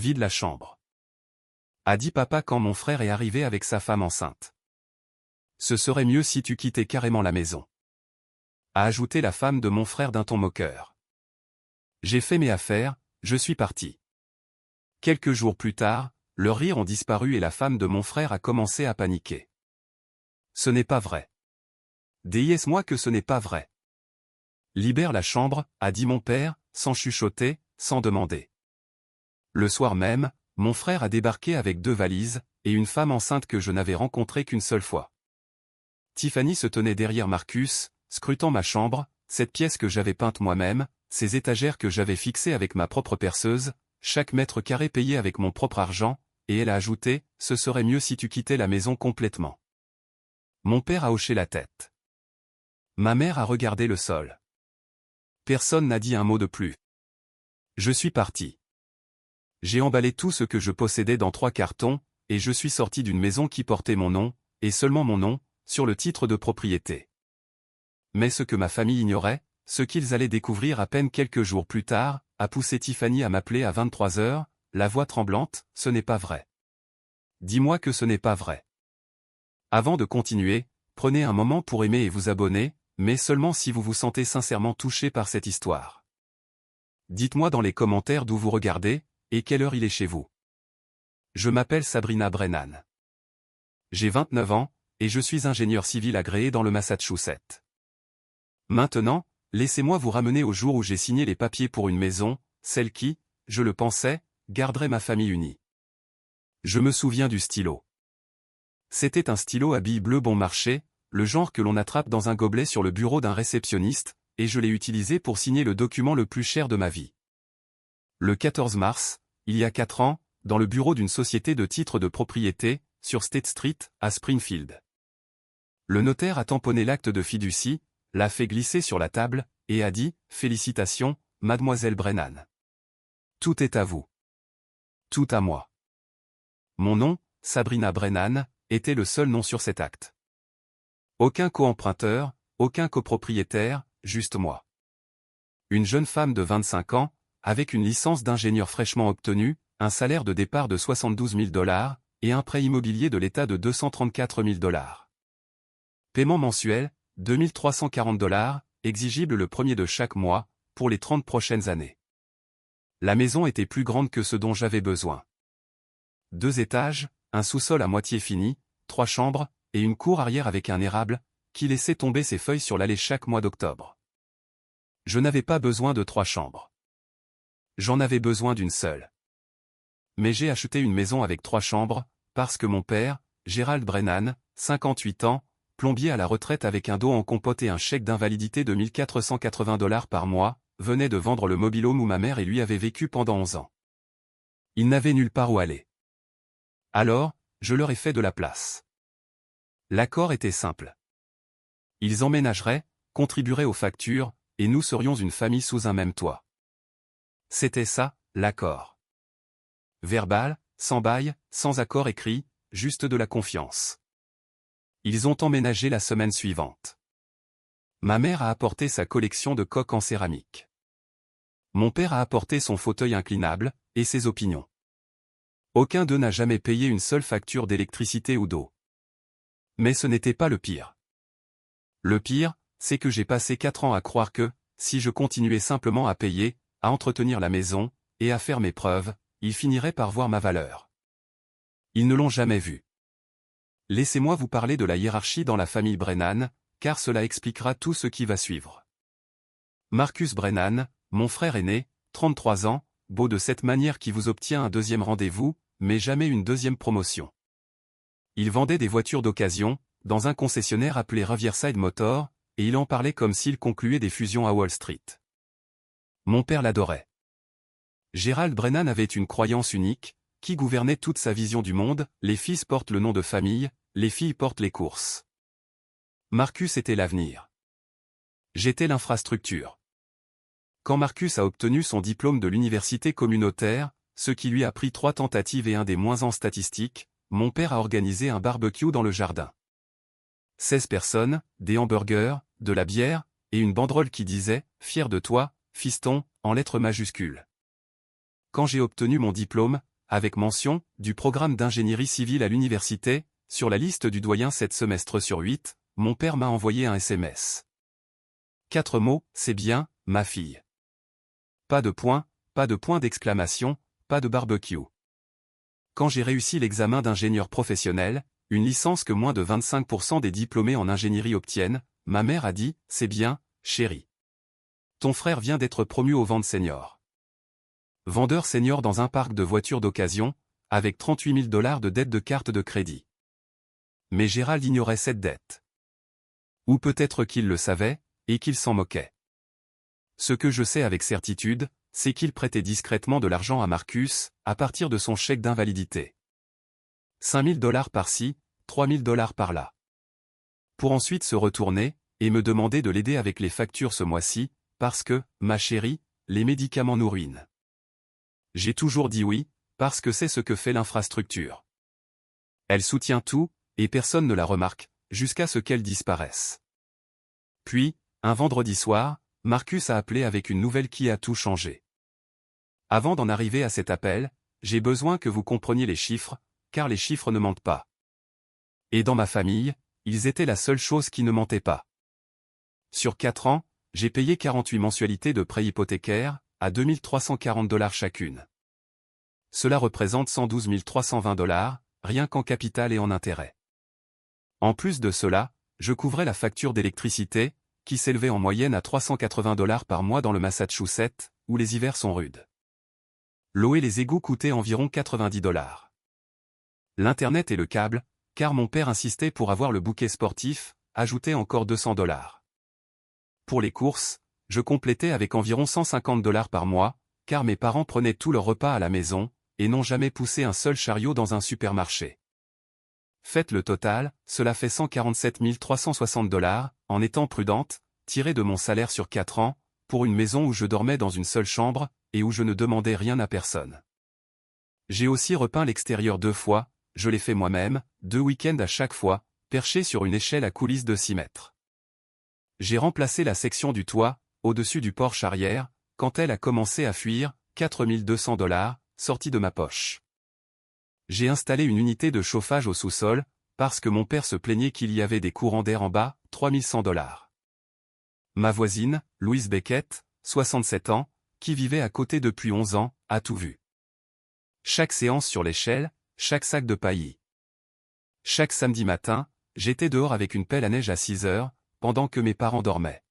Vide la chambre. A dit papa quand mon frère est arrivé avec sa femme enceinte. Ce serait mieux si tu quittais carrément la maison. A ajouté la femme de mon frère d'un ton moqueur. J'ai fait mes affaires, je suis parti. Quelques jours plus tard, leurs rires ont disparu et la femme de mon frère a commencé à paniquer. Ce n'est pas vrai. Déesse-moi que ce n'est pas vrai. Libère la chambre, a dit mon père, sans chuchoter, sans demander. Le soir même, mon frère a débarqué avec 2 valises, et une femme enceinte que je n'avais rencontrée qu'une seule fois. Tiffany se tenait derrière Marcus, scrutant ma chambre, cette pièce que j'avais peinte moi-même, ces étagères que j'avais fixées avec ma propre perceuse, chaque mètre carré payé avec mon propre argent, et elle a ajouté, ce serait mieux si tu quittais la maison complètement. Mon père a hoché la tête. Ma mère a regardé le sol. Personne n'a dit un mot de plus. Je suis parti. J'ai emballé tout ce que je possédais dans 3 cartons, et je suis sorti d'une maison qui portait mon nom, et seulement mon nom, sur le titre de propriété. Mais ce que ma famille ignorait, ce qu'ils allaient découvrir à peine quelques jours plus tard, a poussé Tiffany à m'appeler à 23 heures, la voix tremblante, ce n'est pas vrai. Dis-moi que ce n'est pas vrai. Avant de continuer, prenez un moment pour aimer et vous abonner, mais seulement si vous vous sentez sincèrement touché par cette histoire. Dites-moi dans les commentaires d'où vous regardez, et quelle heure il est chez vous. Je m'appelle Sabrina Brennan. J'ai 29 ans, et je suis ingénieur civil agréé dans le Massachusetts. Maintenant, laissez-moi vous ramener au jour où j'ai signé les papiers pour une maison, celle qui, je le pensais, garderait ma famille unie. Je me souviens du stylo. C'était un stylo à billes bleues bon marché, le genre que l'on attrape dans un gobelet sur le bureau d'un réceptionniste, et je l'ai utilisé pour signer le document le plus cher de ma vie. Le 14 mars, il y a 4 ans, dans le bureau d'une société de titres de propriété, sur State Street, à Springfield. Le notaire a tamponné l'acte de fiducie, l'a fait glisser sur la table, et a dit « Félicitations, mademoiselle Brennan. Tout est à vous. Tout à moi. » Mon nom, Sabrina Brennan, était le seul nom sur cet acte. Aucun co-emprunteur, aucun copropriétaire, juste moi. Une jeune femme de 25 ans, avec une licence d'ingénieur fraîchement obtenue, un salaire de départ de 72 000 $, et un prêt immobilier de l'État de 234 000 $. Paiement mensuel, 2 340 $, exigible le premier de chaque mois, pour les 30 prochaines années. La maison était plus grande que ce dont j'avais besoin. 2 étages, un sous-sol à moitié fini, 3 chambres, et une cour arrière avec un érable, qui laissait tomber ses feuilles sur l'allée chaque mois d'octobre. Je n'avais pas besoin de 3 chambres. J'en avais besoin d'une seule. Mais j'ai acheté une maison avec 3 chambres, parce que mon père, Gerald Brennan, 58 ans, plombier à la retraite avec un dos en compote et un chèque d'invalidité de 1 480 $ par mois, venait de vendre le mobil-home où ma mère et lui avaient vécu pendant 11 ans. Il n'avait nulle part où aller. Alors, je leur ai fait de la place. L'accord était simple. Ils emménageraient, contribueraient aux factures, et nous serions une famille sous un même toit. C'était ça, l'accord. Verbal, sans bail, sans accord écrit, juste de la confiance. Ils ont emménagé la semaine suivante. Ma mère a apporté sa collection de coques en céramique. Mon père a apporté son fauteuil inclinable, et ses opinions. Aucun d'eux n'a jamais payé une seule facture d'électricité ou d'eau. Mais ce n'était pas le pire. Le pire, c'est que j'ai passé 4 ans à croire que, si je continuais simplement à payer, à entretenir la maison, et à faire mes preuves, ils finiraient par voir ma valeur. Ils ne l'ont jamais vu. Laissez-moi vous parler de la hiérarchie dans la famille Brennan, car cela expliquera tout ce qui va suivre. Marcus Brennan, mon frère aîné, 33 ans, beau de cette manière qui vous obtient un 2e rendez-vous, mais jamais une 2e promotion. Il vendait des voitures d'occasion, dans un concessionnaire appelé Riverside Motor, et il en parlait comme s'il concluait des fusions à Wall Street. Mon père l'adorait. Gerald Brennan avait une croyance unique, qui gouvernait toute sa vision du monde, les fils portent le nom de famille, les filles portent les courses. Marcus était l'avenir. J'étais l'infrastructure. Quand Marcus a obtenu son diplôme de l'université communautaire, ce qui lui a pris 3 tentatives et un des moins en statistiques, mon père a organisé un barbecue dans le jardin. 16 personnes, des hamburgers, de la bière, et une banderole qui disait « Fier de toi, fiston », en lettres majuscules. Quand j'ai obtenu mon diplôme, avec mention, du programme d'ingénierie civile à l'université, sur la liste du doyen 7 semestres sur 8, mon père m'a envoyé un SMS. 4 mots, c'est bien, ma fille. Pas de point d'exclamation, pas de barbecue. Quand j'ai réussi l'examen d'ingénieur professionnel, une licence que moins de 25% des diplômés en ingénierie obtiennent, ma mère a dit, c'est bien, chérie. Ton frère vient d'être promu au vente senior. Vendeur senior dans un parc de voitures d'occasion, avec 38 000 $ de dette de carte de crédit. Mais Gérald ignorait cette dette. Ou peut-être qu'il le savait, et qu'il s'en moquait. Ce que je sais avec certitude, c'est qu'il prêtait discrètement de l'argent à Marcus, à partir de son chèque d'invalidité. 5 000 $ par-ci, 3 000 $ par-là. Pour ensuite se retourner, et me demander de l'aider avec les factures ce mois-ci, parce que, ma chérie, les médicaments nous ruinent. J'ai toujours dit oui, parce que c'est ce que fait l'infrastructure. Elle soutient tout, et personne ne la remarque, jusqu'à ce qu'elle disparaisse. Puis, un vendredi soir, Marcus a appelé avec une nouvelle qui a tout changé. Avant d'en arriver à cet appel, j'ai besoin que vous compreniez les chiffres, car les chiffres ne mentent pas. Et dans ma famille, ils étaient la seule chose qui ne mentait pas. Sur 4 ans, j'ai payé 48 mensualités de prêt hypothécaire, à 2 340 $ chacune. Cela représente 112 320 $, rien qu'en capital et en intérêt. En plus de cela, je couvrais la facture d'électricité, qui s'élevait en moyenne à 380 $ par mois dans le Massachusetts, où les hivers sont rudes. L'eau et les égouts coûtaient environ 90 $. L'Internet et le câble, car mon père insistait pour avoir le bouquet sportif, ajoutaient encore 200 $. Pour les courses, je complétais avec environ 150 $ par mois, car mes parents prenaient tous leurs repas à la maison, et n'ont jamais poussé un seul chariot dans un supermarché. Faites le total, cela fait 147 360 $, en étant prudente, tiré de mon salaire sur 4 ans, pour une maison où je dormais dans une seule chambre, et où je ne demandais rien à personne. J'ai aussi repeint l'extérieur 2 fois, je l'ai fait moi-même, 2 week-ends à chaque fois, perché sur une échelle à coulisses de 6 mètres. J'ai remplacé la section du toit, au-dessus du porche arrière, quand elle a commencé à fuir, 4 200 $, sortis de ma poche. J'ai installé une unité de chauffage au sous-sol, parce que mon père se plaignait qu'il y avait des courants d'air en bas, 3 100 $. Ma voisine, Louise Beckett, 67 ans, qui vivait à côté depuis 11 ans, a tout vu. Chaque séance sur l'échelle, chaque sac de paillis. Chaque samedi matin, j'étais dehors avec une pelle à neige à 6 heures, pendant que mes parents dormaient.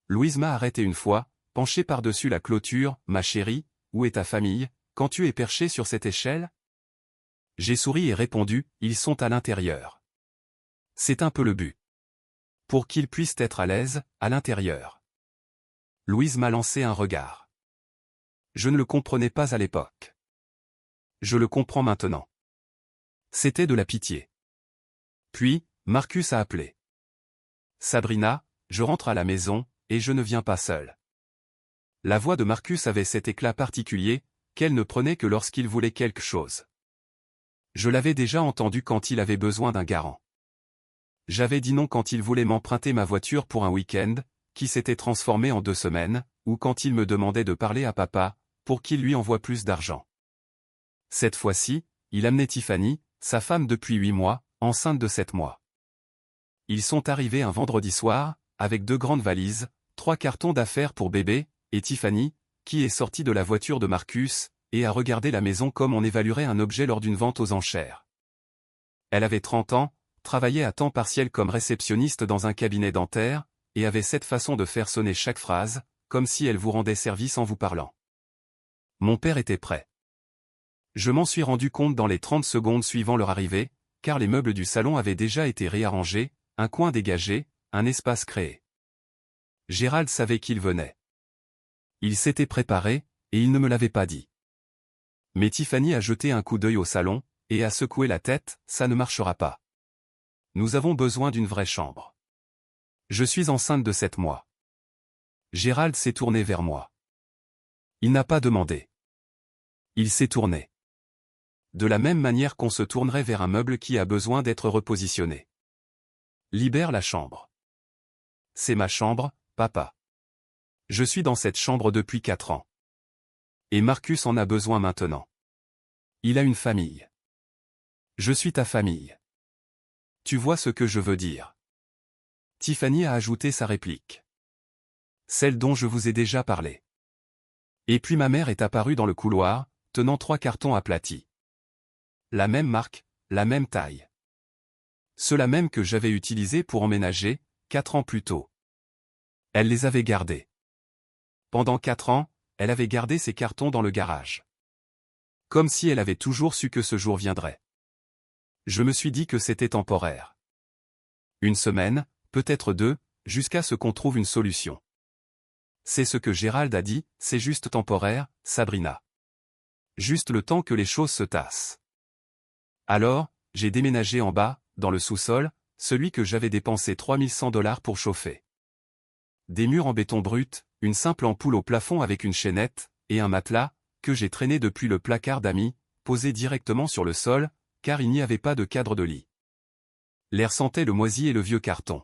Louise m'a arrêté une fois, penchée par-dessus la clôture, « Ma chérie, où est ta famille, quand tu es perché sur cette échelle ?» J'ai souri et répondu, « Ils sont à l'intérieur. » C'est un peu le but. Pour qu'ils puissent être à l'aise, à l'intérieur. Louise m'a lancé un regard. Je ne le comprenais pas à l'époque. Je le comprends maintenant. C'était de la pitié. Puis, Marcus a appelé. Sabrina, je rentre à la maison, et je ne viens pas seul. La voix de Marcus avait cet éclat particulier, qu'elle ne prenait que lorsqu'il voulait quelque chose. Je l'avais déjà entendu quand il avait besoin d'un garant. J'avais dit non quand il voulait m'emprunter ma voiture pour un week-end, qui s'était transformé en 2 semaines, ou quand il me demandait de parler à papa, pour qu'il lui envoie plus d'argent. Cette fois-ci, il amenait Tiffany, sa femme depuis 8 mois, enceinte de 7 mois. Ils sont arrivés un vendredi soir, avec 2 grandes valises, 3 cartons d'affaires pour bébé, et Tiffany, qui est sortie de la voiture de Marcus, et a regardé la maison comme on évaluerait un objet lors d'une vente aux enchères. Elle avait 30 ans, travaillait à temps partiel comme réceptionniste dans un cabinet dentaire, et avait cette façon de faire sonner chaque phrase, comme si elle vous rendait service en vous parlant. Mon père était prêt. Je m'en suis rendu compte dans les 30 secondes suivant leur arrivée, car les meubles du salon avaient déjà été réarrangés, un coin dégagé, un espace créé. Gérald savait qu'il venait. Il s'était préparé, et il ne me l'avait pas dit. Mais Tiffany a jeté un coup d'œil au salon, et a secoué la tête, ça ne marchera pas. Nous avons besoin d'une vraie chambre. Je suis enceinte de 7 mois. Gérald s'est tourné vers moi. Il n'a pas demandé. Il s'est tourné. De la même manière qu'on se tournerait vers un meuble qui a besoin d'être repositionné. Libère la chambre. C'est ma chambre, papa. Je suis dans cette chambre depuis 4 ans. Et Marcus en a besoin maintenant. Il a une famille. Je suis ta famille. Tu vois ce que je veux dire. Tiffany a ajouté sa réplique. Celle dont je vous ai déjà parlé. Et puis ma mère est apparue dans le couloir, tenant 3 cartons aplatis. La même marque, la même taille. Ceux-là même que j'avais utilisés pour emménager, 4 ans plus tôt. Elle les avait gardés. Pendant 4 ans, elle avait gardé ces cartons dans le garage. Comme si elle avait toujours su que ce jour viendrait. Je me suis dit que c'était temporaire. Une semaine, peut-être 2, jusqu'à ce qu'on trouve une solution. C'est ce que Gérald a dit, c'est juste temporaire, Sabrina. Juste le temps que les choses se tassent. Alors, j'ai déménagé en bas, dans le sous-sol, celui que j'avais dépensé $3100 pour chauffer. Des murs en béton brut, une simple ampoule au plafond avec une chaînette, et un matelas, que j'ai traîné depuis le placard d'amis, posé directement sur le sol, car il n'y avait pas de cadre de lit. L'air sentait le moisi et le vieux carton.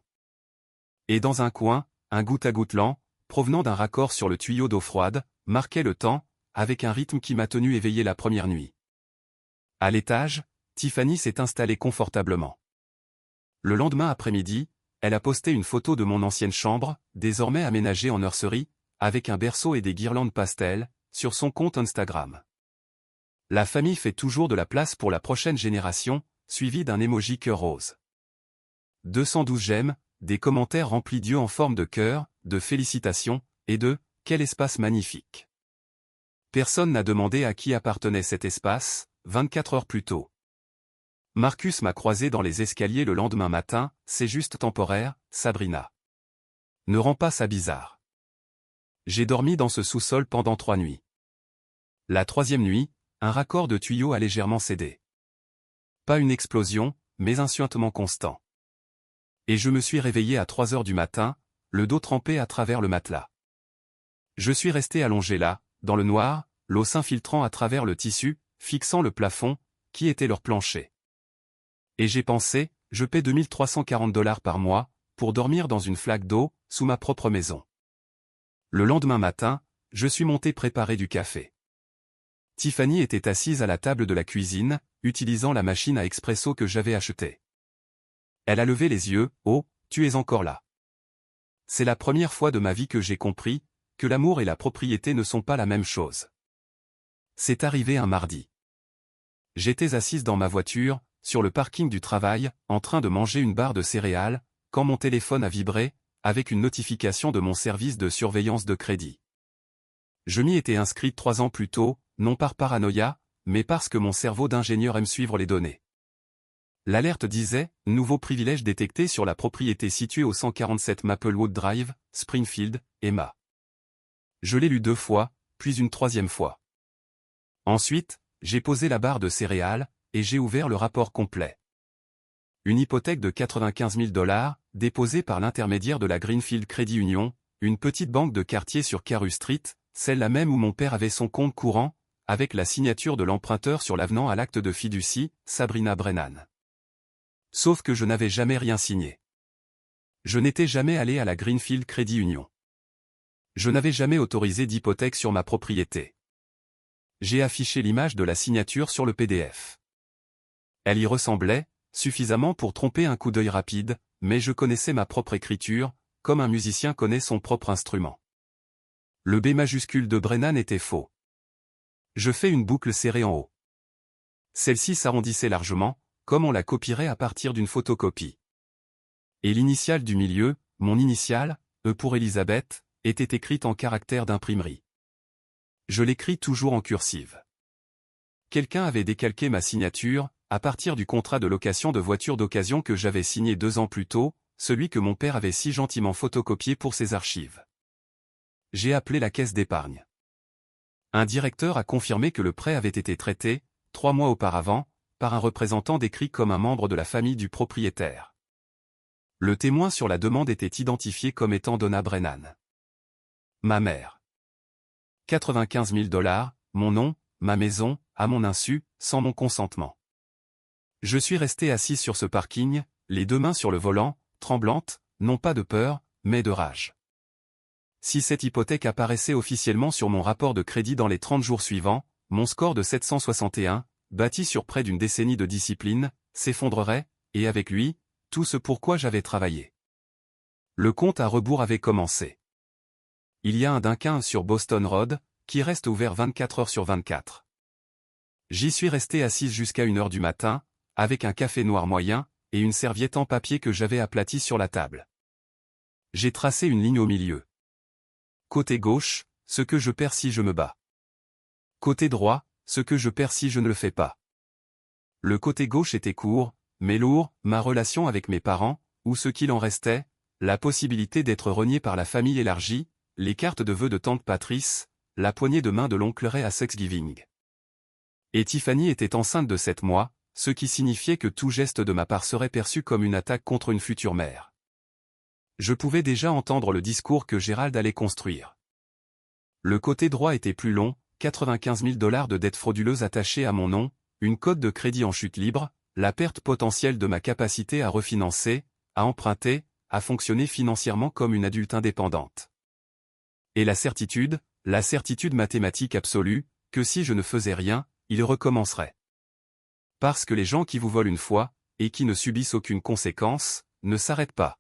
Et dans un coin, un goutte-à-goutte lent, provenant d'un raccord sur le tuyau d'eau froide, marquait le temps, avec un rythme qui m'a tenu éveillé la première nuit. À l'étage, Tiffany s'est installée confortablement. Le lendemain après-midi, elle a posté une photo de mon ancienne chambre, désormais aménagée en nurserie, avec un berceau et des guirlandes pastel, sur son compte Instagram. La famille fait toujours de la place pour la prochaine génération, suivi d'un emoji cœur rose. 212 j'aime, des commentaires remplis d'yeux en forme de cœur, de félicitations, et de « quel espace magnifique ». Personne n'a demandé à qui appartenait cet espace, 24 heures plus tôt. Marcus m'a croisé dans les escaliers le lendemain matin, c'est juste temporaire, Sabrina. Ne rends pas ça bizarre. J'ai dormi dans ce sous-sol pendant 3 nuits. La 3e nuit, un raccord de tuyau a légèrement cédé. Pas une explosion, mais un suintement constant. Et je me suis réveillé à 3 heures du matin, le dos trempé à travers le matelas. Je suis resté allongé là, dans le noir, l'eau s'infiltrant à travers le tissu, fixant le plafond, qui était leur plancher. Et j'ai pensé, je paie $2340 par mois, pour dormir dans une flaque d'eau, sous ma propre maison. Le lendemain matin, je suis monté préparer du café. Tiffany était assise à la table de la cuisine, utilisant la machine à expresso que j'avais achetée. Elle a levé les yeux, « Oh, tu es encore là. » C'est la première fois de ma vie que j'ai compris, que l'amour et la propriété ne sont pas la même chose. C'est arrivé un mardi. J'étais assise dans ma voiture, sur le parking du travail, en train de manger une barre de céréales, quand mon téléphone a vibré, avec une notification de mon service de surveillance de crédit. Je m'y étais inscrite 3 ans plus tôt, non par paranoïa, mais parce que mon cerveau d'ingénieur aime suivre les données. L'alerte disait « Nouveau privilège détecté sur la propriété située au 147 Maplewood Drive, Springfield, Emma. » Je l'ai lu 2 fois, puis une 3e fois. Ensuite, j'ai posé la barre de céréales, et j'ai ouvert le rapport complet. Une hypothèque de $95 000, déposée par l'intermédiaire de la Greenfield Credit Union, une petite banque de quartier sur Carew Street, celle-là même où mon père avait son compte courant, avec la signature de l'emprunteur sur l'avenant à l'acte de fiducie, Sabrina Brennan. Sauf que je n'avais jamais rien signé. Je n'étais jamais allé à la Greenfield Credit Union. Je n'avais jamais autorisé d'hypothèque sur ma propriété. J'ai affiché l'image de la signature sur le PDF. Elle y ressemblait, suffisamment pour tromper un coup d'œil rapide, mais je connaissais ma propre écriture, comme un musicien connaît son propre instrument. Le B majuscule de Brennan était faux. Je fais une boucle serrée en haut. Celle-ci s'arrondissait largement, comme on la copierait à partir d'une photocopie. Et l'initiale du milieu, mon initiale, E pour Elisabeth, était écrite en caractères d'imprimerie. Je l'écris toujours en cursive. Quelqu'un avait décalqué ma signature, à partir du contrat de location de voiture d'occasion que j'avais signé 2 ans plus tôt, celui que mon père avait si gentiment photocopié pour ses archives. J'ai appelé la caisse d'épargne. Un directeur a confirmé que le prêt avait été traité, 3 mois auparavant, par un représentant décrit comme un membre de la famille du propriétaire. Le témoin sur la demande était identifié comme étant Donna Brennan. Ma mère. $95 000, mon nom, ma maison, à mon insu, sans mon consentement. Je suis resté assis sur ce parking, les 2 mains sur le volant, tremblante, non pas de peur, mais de rage. Si cette hypothèque apparaissait officiellement sur mon rapport de crédit dans les 30 jours suivants, mon score de 761, bâti sur près d'une décennie de discipline, s'effondrerait, et avec lui, tout ce pourquoi j'avais travaillé. Le compte à rebours avait commencé. Il y a un Dunkin' sur Boston Road, qui reste ouvert 24 heures sur 24. J'y suis resté assise jusqu'à 1 heure du matin, avec un café noir moyen, et une serviette en papier que j'avais aplatie sur la table. J'ai tracé une ligne au milieu. Côté gauche, ce que je perds si je me bats. Côté droit, ce que je perds si je ne le fais pas. Le côté gauche était court, mais lourd, ma relation avec mes parents, ou ce qu'il en restait, la possibilité d'être renié par la famille élargie, les cartes de vœux de tante Patrice, la poignée de main de l'oncle Ray à Thanksgiving. Et Tiffany était enceinte de 7 mois, ce qui signifiait que tout geste de ma part serait perçu comme une attaque contre une future mère. Je pouvais déjà entendre le discours que Gérald allait construire. Le côté droit était plus long, 95 000 $ de dettes frauduleuses attachées à mon nom, une cote de crédit en chute libre, la perte potentielle de ma capacité à refinancer, à emprunter, à fonctionner financièrement comme une adulte indépendante. Et la certitude mathématique absolue, que si je ne faisais rien, il recommencerait. Parce que les gens qui vous volent une fois, et qui ne subissent aucune conséquence, ne s'arrêtent pas.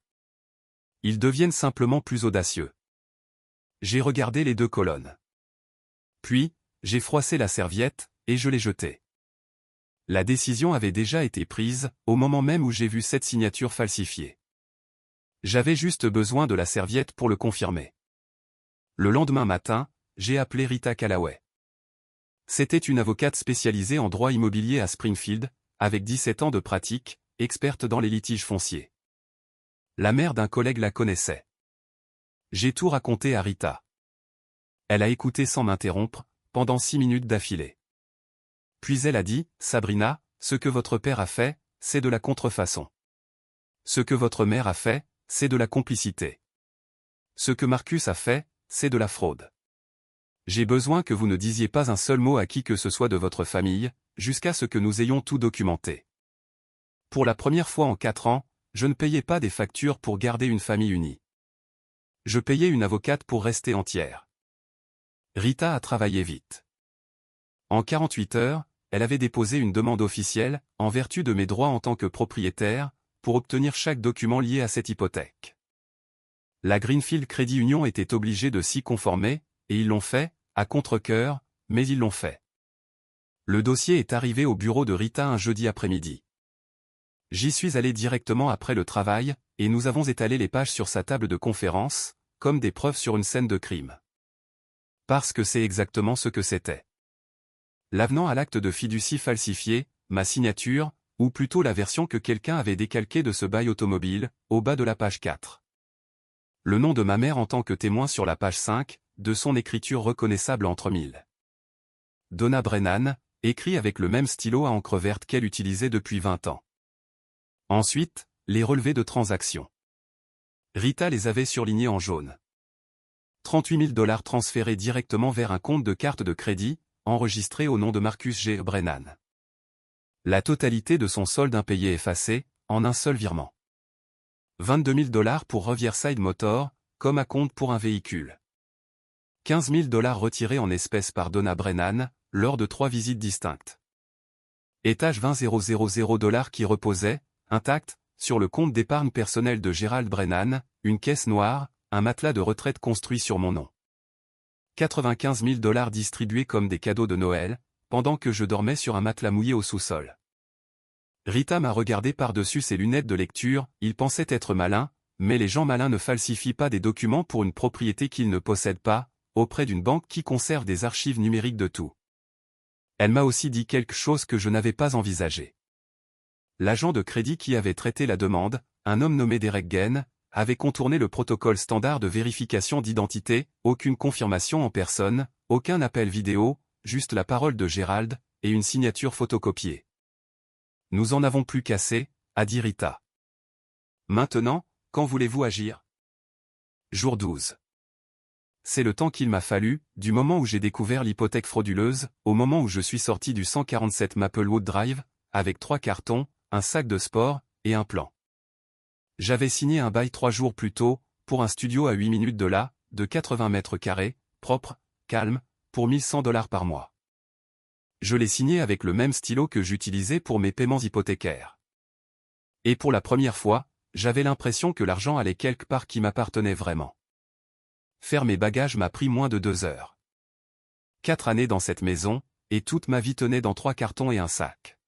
Ils deviennent simplement plus audacieux. J'ai regardé les 2 colonnes. Puis, j'ai froissé la serviette, et je l'ai jetée. La décision avait déjà été prise, au moment même où j'ai vu cette signature falsifiée. J'avais juste besoin de la serviette pour le confirmer. Le lendemain matin, j'ai appelé Rita Callaway. C'était une avocate spécialisée en droit immobilier à Springfield, avec 17 ans de pratique, experte dans les litiges fonciers. La mère d'un collègue la connaissait. J'ai tout raconté à Rita. Elle a écouté sans m'interrompre, pendant 6 minutes d'affilée. Puis elle a dit, « Sabrina, ce que votre père a fait, c'est de la contrefaçon. Ce que votre mère a fait, c'est de la complicité. Ce que Marcus a fait, c'est de la fraude. J'ai besoin que vous ne disiez pas un seul mot à qui que ce soit de votre famille, jusqu'à ce que nous ayons tout documenté. » Pour la première fois en 4 ans, je ne payais pas des factures pour garder une famille unie. Je payais une avocate pour rester entière. Rita a travaillé vite. En 48 heures, elle avait déposé une demande officielle, en vertu de mes droits en tant que propriétaire, pour obtenir chaque document lié à cette hypothèque. La Greenfield Credit Union était obligée de s'y conformer, et ils l'ont fait, à contre-cœur, mais ils l'ont fait. Le dossier est arrivé au bureau de Rita un jeudi après-midi. J'y suis allé directement après le travail, et nous avons étalé les pages sur sa table de conférence, comme des preuves sur une scène de crime. Parce que c'est exactement ce que c'était. L'avenant à l'acte de fiducie falsifié, ma signature, ou plutôt la version que quelqu'un avait décalquée de ce bail automobile, au bas de la page 4. Le nom de ma mère en tant que témoin sur la page 5, de son écriture reconnaissable entre mille. Donna Brennan, écrit avec le même stylo à encre verte qu'elle utilisait depuis 20 ans. Ensuite, les relevés de transactions. Rita les avait surlignés en jaune. 38 000 $ transférés directement vers un compte de carte de crédit, enregistré au nom de Marcus G. Brennan. La totalité de son solde impayé effacé, en un seul virement. 22 000 $ pour Riverside Motor, comme à compte pour un véhicule. 15 000 $ retirés en espèces par Donna Brennan, lors de 3 visites distinctes. Étage 20 000 $ qui reposait, intact, sur le compte d'épargne personnel de Gerald Brennan, une caisse noire, un matelas de retraite construit sur mon nom. 95 000 $ distribués comme des cadeaux de Noël, pendant que je dormais sur un matelas mouillé au sous-sol. Rita m'a regardé par-dessus ses lunettes de lecture, il pensait être malin, mais les gens malins ne falsifient pas des documents pour une propriété qu'ils ne possèdent pas, auprès d'une banque qui conserve des archives numériques de tout. Elle m'a aussi dit quelque chose que je n'avais pas envisagé. L'agent de crédit qui avait traité la demande, un homme nommé Derek Gain, avait contourné le protocole standard de vérification d'identité, aucune confirmation en personne, aucun appel vidéo, juste la parole de Gérald, et une signature photocopiée. Nous en avons plus qu'assez, a dit Rita. Maintenant, quand voulez-vous agir? Jour 12. C'est le temps qu'il m'a fallu, du moment où j'ai découvert l'hypothèque frauduleuse, au moment où je suis sorti du 147 Maplewood Drive, avec 3 cartons, un sac de sport, et un plan. J'avais signé un bail 3 jours plus tôt, pour un studio à 8 minutes de là, de 80 mètres carrés, propre, calme, pour 1 100 $ par mois. Je l'ai signé avec le même stylo que j'utilisais pour mes paiements hypothécaires. Et pour la première fois, j'avais l'impression que l'argent allait quelque part qui m'appartenait vraiment. Faire mes bagages m'a pris moins de 2 heures. 4 années dans cette maison, et toute ma vie tenait dans 3 cartons et un sac.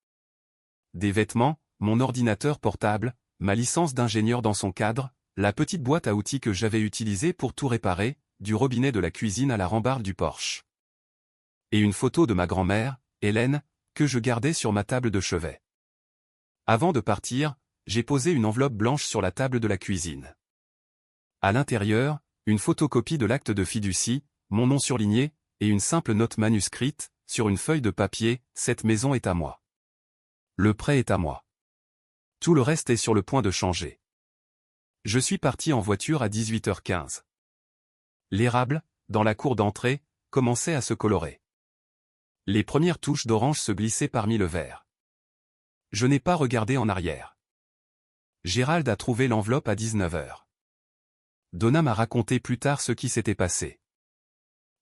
Des vêtements, mon ordinateur portable, ma licence d'ingénieur dans son cadre, la petite boîte à outils que j'avais utilisée pour tout réparer, du robinet de la cuisine à la rambarde du Porsche. Et une photo de ma grand-mère, Hélène, que je gardais sur ma table de chevet. Avant de partir, j'ai posé une enveloppe blanche sur la table de la cuisine. À l'intérieur, une photocopie de l'acte de fiducie, mon nom surligné, et une simple note manuscrite, sur une feuille de papier, « Cette maison est à moi. Le prêt est à moi. » Tout le reste est sur le point de changer. Je suis parti en voiture à 18h15. L'érable, dans la cour d'entrée, commençait à se colorer. Les premières touches d'orange se glissaient parmi le verre. Je n'ai pas regardé en arrière. Gérald a trouvé l'enveloppe à 19h. Donna m'a raconté plus tard ce qui s'était passé.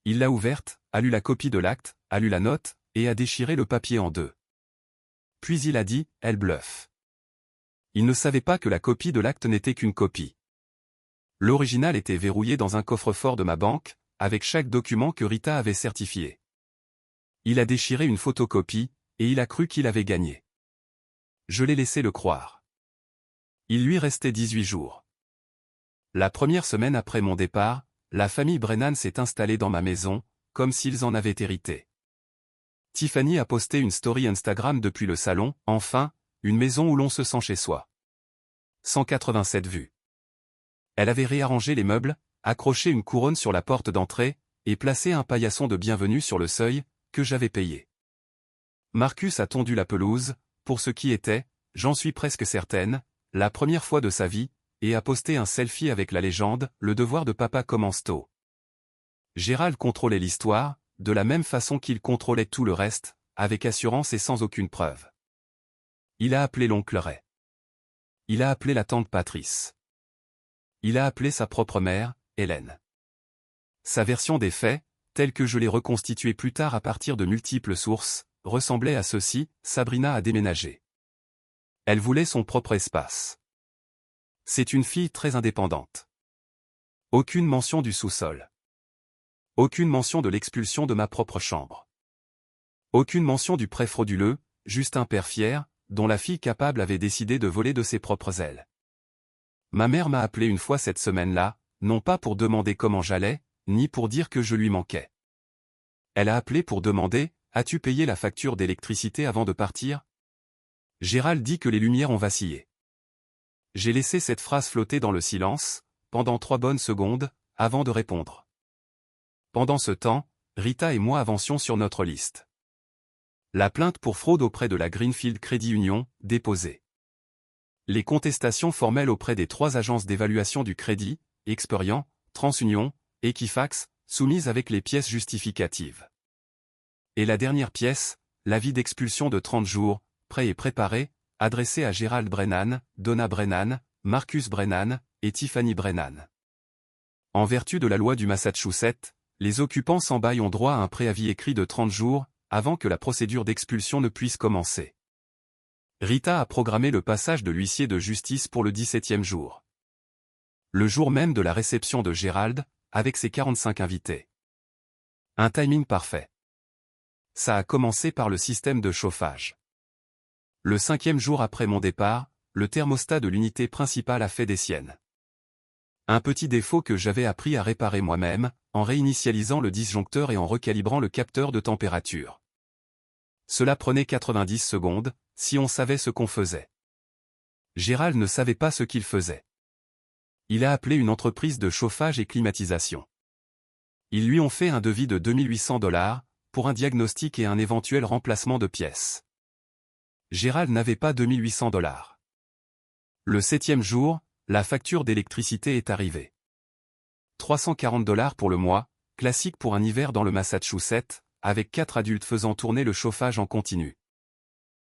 Il l'a ouverte, a lu la copie de l'acte, a lu la note, et a déchiré le papier en deux. Puis il a dit, « Elle bluffe. » Il ne savait pas que la copie de l'acte n'était qu'une copie. L'original était verrouillé dans un coffre-fort de ma banque, avec chaque document que Rita avait certifié. Il a déchiré une photocopie, et il a cru qu'il avait gagné. Je l'ai laissé le croire. Il lui restait 18 jours. La première semaine après mon départ, la famille Brennan s'est installée dans ma maison, comme s'ils en avaient hérité. Tiffany a posté une story Instagram depuis le salon, « Enfin, une maison où l'on se sent chez soi. » 187 vues. Elle avait réarrangé les meubles, accroché une couronne sur la porte d'entrée, et placé un paillasson de bienvenue sur le seuil, que j'avais payé. Marcus a tondu la pelouse, pour ce qui était, j'en suis presque certaine, la première fois de sa vie, et a posté un selfie avec la légende « Le devoir de papa commence tôt ». Gérald contrôlait l'histoire, de la même façon qu'il contrôlait tout le reste, avec assurance et sans aucune preuve. Il a appelé l'oncle Ray. Il a appelé la tante Patrice. Il a appelé sa propre mère, Hélène. Sa version des faits, telle que je l'ai reconstituée plus tard à partir de multiples sources, ressemblait à ceci, Sabrina a déménagé. Elle voulait son propre espace. C'est une fille très indépendante. Aucune mention du sous-sol. Aucune mention de l'expulsion de ma propre chambre. Aucune mention du prêt frauduleux, juste un père fier, dont la fille capable avait décidé de voler de ses propres ailes. Ma mère m'a appelé une fois cette semaine-là, non pas pour demander comment j'allais, ni pour dire que je lui manquais. Elle a appelé pour demander, « As-tu payé la facture d'électricité avant de partir ?» Gérald dit que les lumières ont vacillé. J'ai laissé cette phrase flotter dans le silence, pendant 3 bonnes secondes, avant de répondre. Pendant ce temps, Rita et moi avancions sur notre liste. La plainte pour fraude auprès de la Greenfield Credit Union, déposée. Les contestations formelles auprès des 3 agences d'évaluation du crédit, Experian, TransUnion, Equifax, soumises avec les pièces justificatives. Et la dernière pièce, l'avis d'expulsion de 30 jours, prêt et préparé, adressé à Gérald Brennan, Donna Brennan, Marcus Brennan, et Tiffany Brennan. En vertu de la loi du Massachusetts, les occupants sans bail ont droit à un préavis écrit de 30 jours, avant que la procédure d'expulsion ne puisse commencer. Rita a programmé le passage de l'huissier de justice pour le 17e jour. Le jour même de la réception de Gérald, avec ses 45 invités. Un timing parfait. Ça a commencé par le système de chauffage. Le 5e jour après mon départ, le thermostat de l'unité principale a fait des siennes. Un petit défaut que j'avais appris à réparer moi-même, en réinitialisant le disjoncteur et en recalibrant le capteur de température. Cela prenait 90 secondes, si on savait ce qu'on faisait. Gérald ne savait pas ce qu'il faisait. Il a appelé une entreprise de chauffage et climatisation. Ils lui ont fait un devis de $2800, pour un diagnostic et un éventuel remplacement de pièces. Gérald n'avait pas $2800. Le 7e jour, la facture d'électricité est arrivée. $340 pour le mois, classique pour un hiver dans le Massachusetts, avec 4 adultes faisant tourner le chauffage en continu.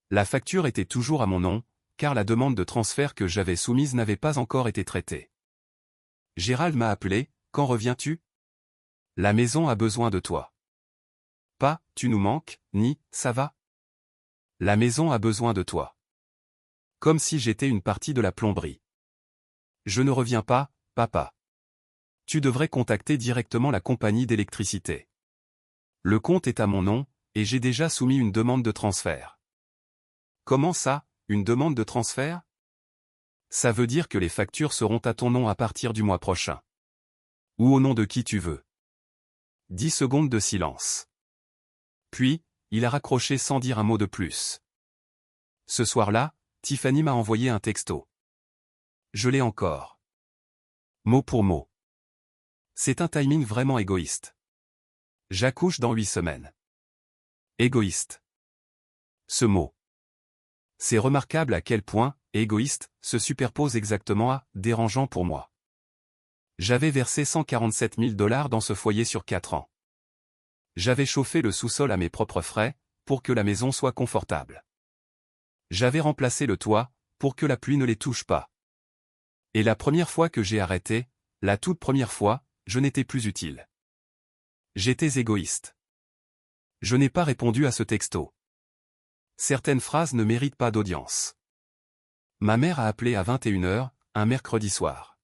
La facture était toujours à mon nom, car la demande de transfert que j'avais soumise n'avait pas encore été traitée. Gérald m'a appelé, « Quand reviens-tu ? La maison a besoin de toi. » pas « tu nous manques » ni « ça va ». La maison a besoin de toi. Comme si j'étais une partie de la plomberie. Je ne reviens pas, papa. Tu devrais contacter directement la compagnie d'électricité. Le compte est à mon nom, et j'ai déjà soumis une demande de transfert. Comment ça, une demande de transfert? Ça veut dire que les factures seront à ton nom à partir du mois prochain. Ou au nom de qui tu veux. 10 secondes de silence. Puis, il a raccroché sans dire un mot de plus. Ce soir-là, Tiffany m'a envoyé un texto. Je l'ai encore. Mot pour mot. C'est un timing vraiment égoïste. J'accouche dans 8 semaines. Égoïste. Ce mot. C'est remarquable à quel point, égoïste, se superpose exactement à dérangeant pour moi. J'avais versé 147 000 $ dans ce foyer sur 4 ans. J'avais chauffé le sous-sol à mes propres frais, pour que la maison soit confortable. J'avais remplacé le toit, pour que la pluie ne les touche pas. Et la première fois que j'ai arrêté, la toute première fois, je n'étais plus utile. J'étais égoïste. Je n'ai pas répondu à ce texto. Certaines phrases ne méritent pas d'audience. Ma mère a appelé à 21 h, un mercredi soir.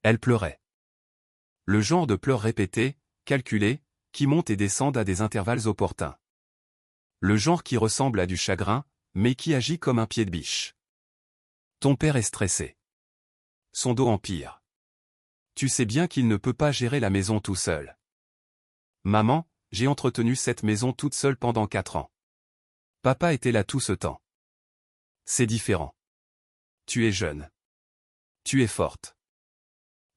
Elle pleurait. Le genre de pleurs répétés, calculés, qui montent et descendent à des intervalles opportuns. Le genre qui ressemble à du chagrin, mais qui agit comme un pied de biche. Ton père est stressé. Son dos empire. Tu sais bien qu'il ne peut pas gérer la maison tout seul. Maman, j'ai entretenu cette maison toute seule pendant 4 ans. Papa était là tout ce temps. C'est différent. Tu es jeune. Tu es forte.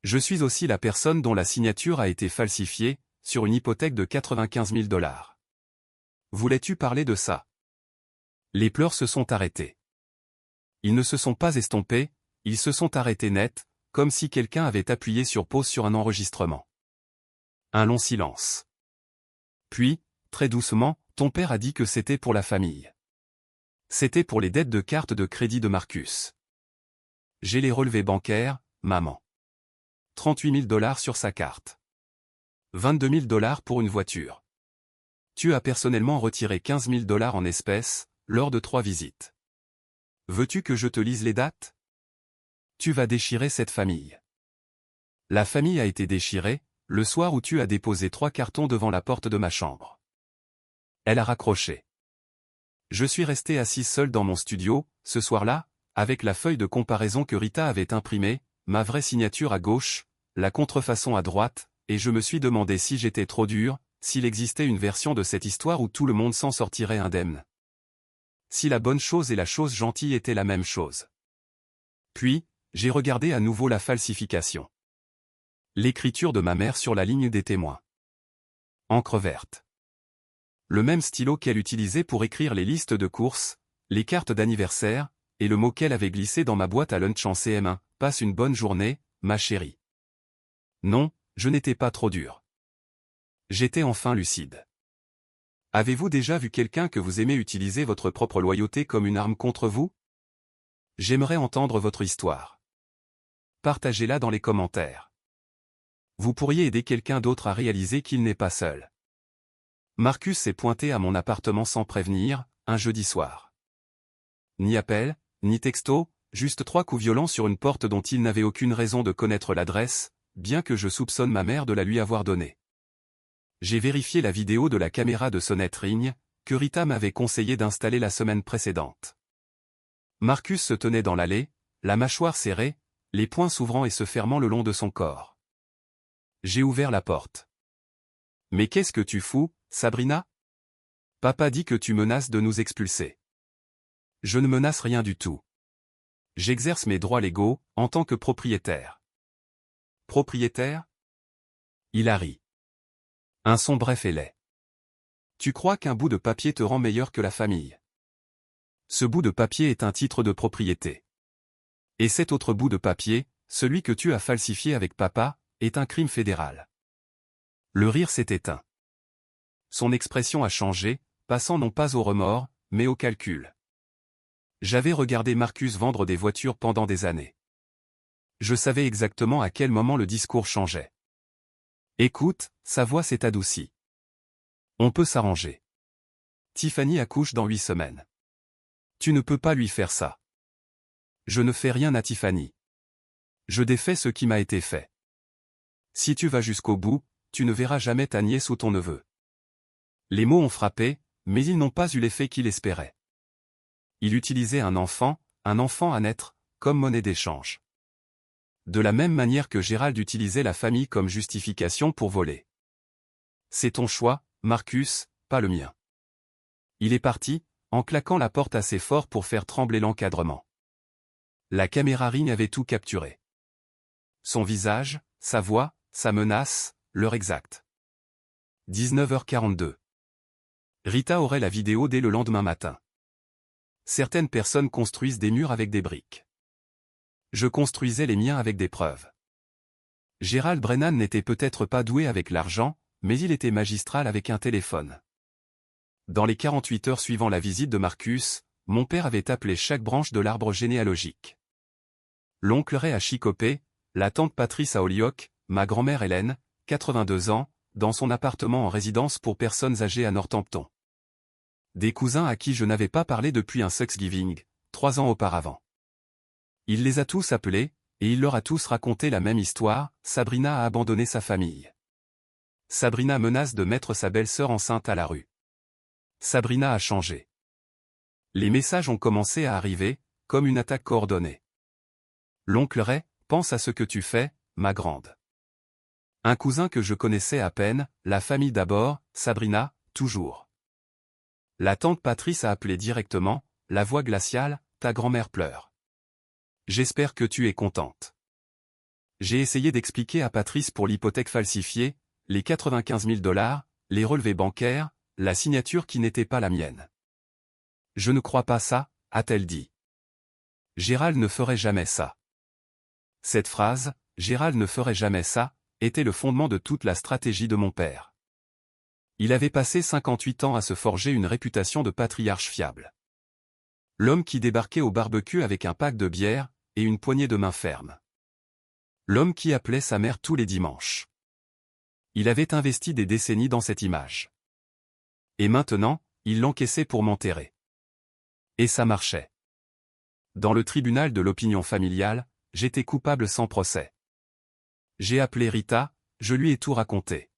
Je suis aussi la personne dont la signature a été falsifiée, sur une hypothèque de 95 000 $. Voulais-tu parler de ça? Les pleurs se sont arrêtés. Ils ne se sont pas estompés, ils se sont arrêtés net, comme si quelqu'un avait appuyé sur pause sur un enregistrement. Un long silence. Puis, très doucement, ton père a dit que c'était pour la famille. C'était pour les dettes de carte de crédit de Marcus. J'ai les relevés bancaires, maman. 38 000 $ sur sa carte. 22 000 $ pour une voiture. Tu as personnellement retiré 15 000 $ en espèces, lors de 3 visites. Veux-tu que je te lise les dates? Tu vas déchirer cette famille. La famille a été déchirée, le soir où tu as déposé 3 cartons devant la porte de ma chambre. Elle a raccroché. Je suis resté assis seul dans mon studio, ce soir-là, avec la feuille de comparaison que Rita avait imprimée, ma vraie signature à gauche, la contrefaçon à droite, et je me suis demandé si j'étais trop dur, s'il existait une version de cette histoire où tout le monde s'en sortirait indemne. Si la bonne chose et la chose gentille étaient la même chose. Puis, j'ai regardé à nouveau la falsification. L'écriture de ma mère sur la ligne des témoins. Encre verte. Le même stylo qu'elle utilisait pour écrire les listes de courses, les cartes d'anniversaire, et le mot qu'elle avait glissé dans ma boîte à lunch en CM1, « Passe une bonne journée, ma chérie ». Non, je n'étais pas trop dur. J'étais enfin lucide. Avez-vous déjà vu quelqu'un que vous aimez utiliser votre propre loyauté comme une arme contre vous? J'aimerais entendre votre histoire. Partagez-la dans les commentaires. Vous pourriez aider quelqu'un d'autre à réaliser qu'il n'est pas seul. Marcus s'est pointé à mon appartement sans prévenir, un jeudi soir. Ni appel, ni texto, juste 3 coups violents sur une porte dont il n'avait aucune raison de connaître l'adresse, bien que je soupçonne ma mère de la lui avoir donnée. J'ai vérifié la vidéo de la caméra de sonnette Ring, que Rita m'avait conseillé d'installer la semaine précédente. Marcus se tenait dans l'allée, la mâchoire serrée, les poings s'ouvrant et se fermant le long de son corps. J'ai ouvert la porte. « Mais qu'est-ce que tu fous, Sabrina? Papa dit que tu menaces de nous expulser. » Je ne menace rien du tout. J'exerce mes droits légaux, en tant que propriétaire. Propriétaire? Il a ri. Un son bref et laid. Tu crois qu'un bout de papier te rend meilleur que la famille? Ce bout de papier est un titre de propriété. Et cet autre bout de papier, celui que tu as falsifié avec papa, est un crime fédéral. Le rire s'est éteint. Son expression a changé, passant non pas au remords, mais au calcul. J'avais regardé Marcus vendre des voitures pendant des années. Je savais exactement à quel moment le discours changeait. Écoute, sa voix s'est adoucie. On peut s'arranger. Tiffany accouche dans 8 semaines. Tu ne peux pas lui faire ça. Je ne fais rien à Tiffany. Je défais ce qui m'a été fait. Si tu vas jusqu'au bout, tu ne verras jamais ta nièce ou ton neveu. Les mots ont frappé, mais ils n'ont pas eu l'effet qu'il espérait. Il utilisait un enfant à naître, comme monnaie d'échange. De la même manière que Gérald utilisait la famille comme justification pour voler. C'est ton choix, Marcus, pas le mien. Il est parti, en claquant la porte assez fort pour faire trembler l'encadrement. La caméra Ring avait tout capturé. Son visage, sa voix, sa menace, l'heure exacte. 19h42. Rita aurait la vidéo dès le lendemain matin. Certaines personnes construisent des murs avec des briques. Je construisais les miens avec des preuves. Gérald Brennan n'était peut-être pas doué avec l'argent, mais il était magistral avec un téléphone. Dans les 48 heures suivant la visite de Marcus, mon père avait appelé chaque branche de l'arbre généalogique. L'oncle Ray à Chicopee, la tante Patrice à Holyoke, ma grand-mère Hélène, 82 ans, dans son appartement en résidence pour personnes âgées à Northampton. Des cousins à qui je n'avais pas parlé depuis un Thanksgiving, 3 ans auparavant. Il les a tous appelés, et il leur a tous raconté la même histoire, Sabrina a abandonné sa famille. Sabrina menace de mettre sa belle-sœur enceinte à la rue. Sabrina a changé. Les messages ont commencé à arriver, comme une attaque coordonnée. L'oncle Ray, pense à ce que tu fais, ma grande. Un cousin que je connaissais à peine, la famille d'abord, Sabrina, toujours. La tante Patrice a appelé directement, la voix glaciale, ta grand-mère pleure. J'espère que tu es contente. J'ai essayé d'expliquer à Patrice pour l'hypothèque falsifiée, les 95 000 $, les relevés bancaires, la signature qui n'était pas la mienne. Je ne crois pas ça, a-t-elle dit. Gérald ne ferait jamais ça. Cette phrase, Gérald ne ferait jamais ça, était le fondement de toute la stratégie de mon père. Il avait passé 58 ans à se forger une réputation de patriarche fiable. L'homme qui débarquait au barbecue avec un pack de bière et une poignée de main ferme. L'homme qui appelait sa mère tous les dimanches. Il avait investi des décennies dans cette image. Et maintenant, il l'encaissait pour m'enterrer. Et ça marchait. Dans le tribunal de l'opinion familiale, j'étais coupable sans procès. J'ai appelé Rita, je lui ai tout raconté.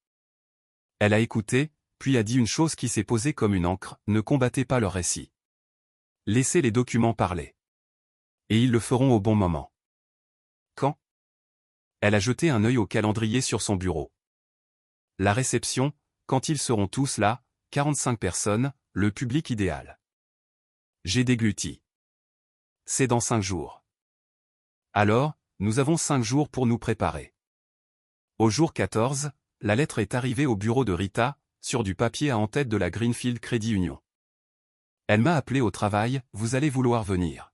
Elle a écouté, puis a dit une chose qui s'est posée comme une encre, ne combattez pas leur récit. Laissez les documents parler. Et ils le feront au bon moment. Quand? Elle a jeté un œil au calendrier sur son bureau. La réception, quand ils seront tous là, 45 personnes, le public idéal. J'ai dégluti. C'est dans 5 jours. Alors, nous avons 5 jours pour nous préparer. Au jour 14, la lettre est arrivée au bureau de Rita, sur du papier à en-tête de la Greenfield Credit Union. Elle m'a appelé au travail, vous allez vouloir venir.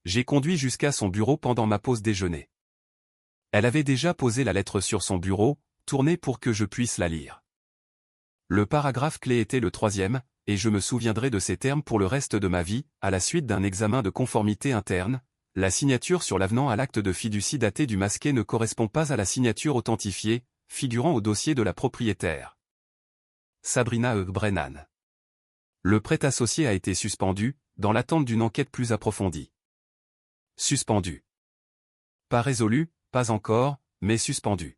J'ai conduit jusqu'à son bureau pendant ma pause déjeuner. Elle avait déjà posé la lettre sur son bureau, tournée pour que je puisse la lire. Le paragraphe clé était le 3e, et je me souviendrai de ces termes pour le reste de ma vie, à la suite d'un examen de conformité interne. La signature sur l'avenant à l'acte de fiducie daté du masqué ne correspond pas à la signature authentifiée, figurant au dossier de la propriétaire. Sabrina Brennan. Le prêt associé a été suspendu, dans l'attente d'une enquête plus approfondie. Suspendu. Pas résolu, pas encore, mais suspendu.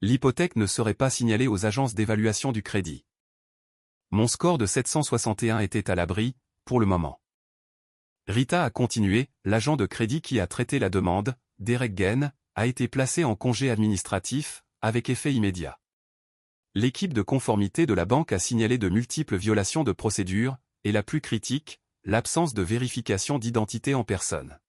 L'hypothèque ne serait pas signalée aux agences d'évaluation du crédit. Mon score de 761 était à l'abri, pour le moment. Rita a continué, l'agent de crédit qui a traité la demande, Derek Gain, a été placé en congé administratif, avec effet immédiat. L'équipe de conformité de la banque a signalé de multiples violations de procédure, et la plus critique, l'absence de vérification d'identité en personne.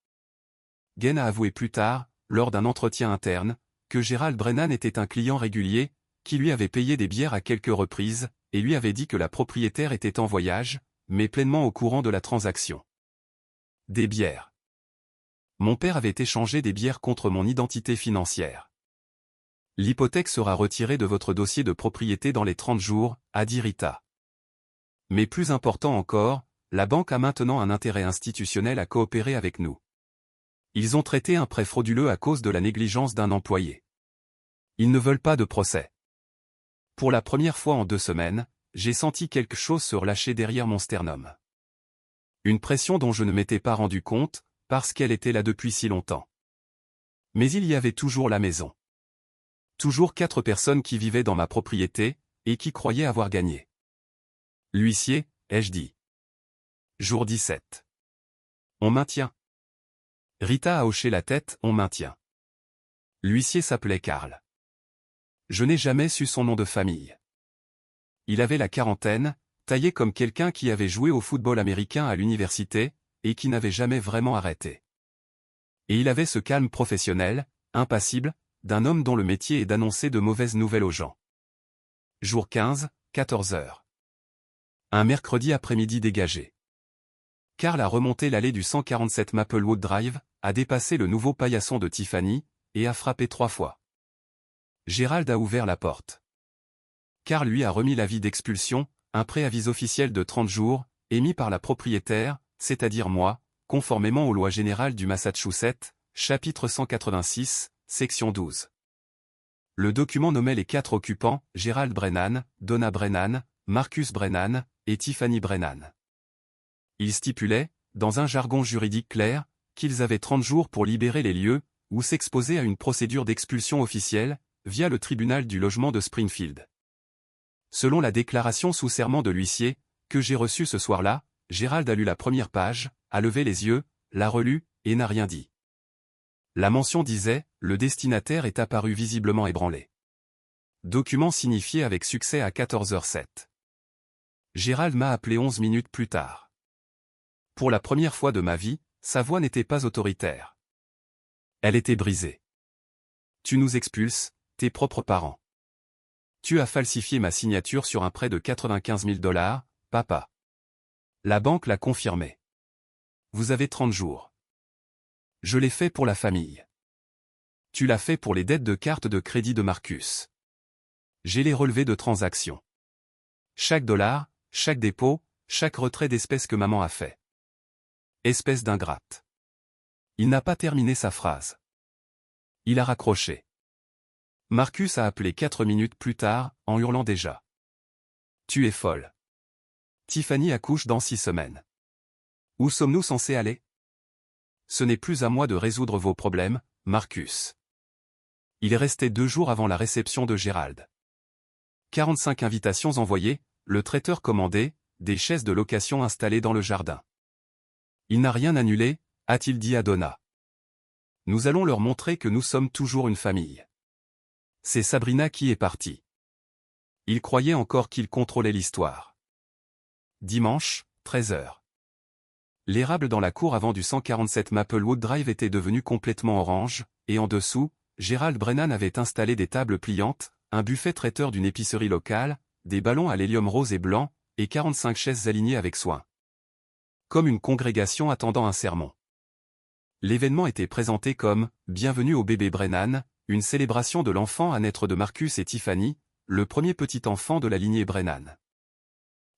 Gain a avoué plus tard, lors d'un entretien interne, que Gérald Brennan était un client régulier, qui lui avait payé des bières à quelques reprises, et lui avait dit que la propriétaire était en voyage, mais pleinement au courant de la transaction. Des bières. Mon père avait échangé des bières contre mon identité financière. L'hypothèque sera retirée de votre dossier de propriété dans les 30 jours, a dit Rita. Mais plus important encore, la banque a maintenant un intérêt institutionnel à coopérer avec nous. Ils ont traité un prêt frauduleux à cause de la négligence d'un employé. Ils ne veulent pas de procès. Pour la première fois en 2 semaines, j'ai senti quelque chose se relâcher derrière mon sternum. Une pression dont je ne m'étais pas rendu compte, parce qu'elle était là depuis si longtemps. Mais il y avait toujours la maison. Toujours 4 personnes qui vivaient dans ma propriété, et qui croyaient avoir gagné. L'huissier, ai-je dit. Jour 17. On maintient. Rita a hoché la tête, on maintient. L'huissier s'appelait Karl. Je n'ai jamais su son nom de famille. Il avait la quarantaine, taillé comme quelqu'un qui avait joué au football américain à l'université, et qui n'avait jamais vraiment arrêté. Et il avait ce calme professionnel, impassible, d'un homme dont le métier est d'annoncer de mauvaises nouvelles aux gens. Jour 15, 14 heures. Un mercredi après-midi dégagé. Karl a remonté l'allée du 147 Maplewood Drive, a dépassé le nouveau paillasson de Tiffany, et a frappé 3 fois. Gérald a ouvert la porte. Karl lui a remis l'avis d'expulsion, un préavis officiel de 30 jours, émis par la propriétaire, c'est-à-dire moi, conformément aux lois générales du Massachusetts, chapitre 186, section 12. Le document nommait les 4 occupants, Gerald Brennan, Donna Brennan, Marcus Brennan, et Tiffany Brennan. Il stipulait, dans un jargon juridique clair, qu'ils avaient 30 jours pour libérer les lieux, ou s'exposer à une procédure d'expulsion officielle, via le tribunal du logement de Springfield. Selon la déclaration sous serment de l'huissier, que j'ai reçue ce soir-là, Gérald a lu la première page, a levé les yeux, l'a relue, et n'a rien dit. La mention disait, le destinataire est apparu visiblement ébranlé. Document signifié avec succès à 14h07. Gérald m'a appelé 11 minutes plus tard. Pour la première fois de ma vie, sa voix n'était pas autoritaire. Elle était brisée. Tu nous expulses, tes propres parents. Tu as falsifié ma signature sur un prêt de 95 000 $, papa. La banque l'a confirmé. Vous avez 30 jours. Je l'ai fait pour la famille. Tu l'as fait pour les dettes de carte de crédit de Marcus. J'ai les relevés de transactions. Chaque dollar, chaque dépôt, chaque retrait d'espèces que maman a fait. Espèce d'ingrate. Il n'a pas terminé sa phrase. Il a raccroché. Marcus a appelé 4 minutes plus tard, en hurlant déjà. Tu es folle. Tiffany accouche dans 6 semaines. Où sommes-nous censés aller? Ce n'est plus à moi de résoudre vos problèmes, Marcus. Il est resté 2 jours avant la réception de Gérald. 45 invitations envoyées, le traiteur commandé, des chaises de location installées dans le jardin. Il n'a rien annulé, a-t-il dit à Donna. Nous allons leur montrer que nous sommes toujours une famille. C'est Sabrina qui est partie. Il croyait encore qu'il contrôlait l'histoire. Dimanche, 13h. L'érable dans la cour avant du 147 Maplewood Drive était devenu complètement orange, et en dessous, Gerald Brennan avait installé des tables pliantes, un buffet traiteur d'une épicerie locale, des ballons à l'hélium rose et blanc, et 45 chaises alignées avec soin. Comme une congrégation attendant un sermon. L'événement était présenté comme « Bienvenue au bébé Brennan », une célébration de l'enfant à naître de Marcus et Tiffany, le premier petit enfant de la lignée Brennan.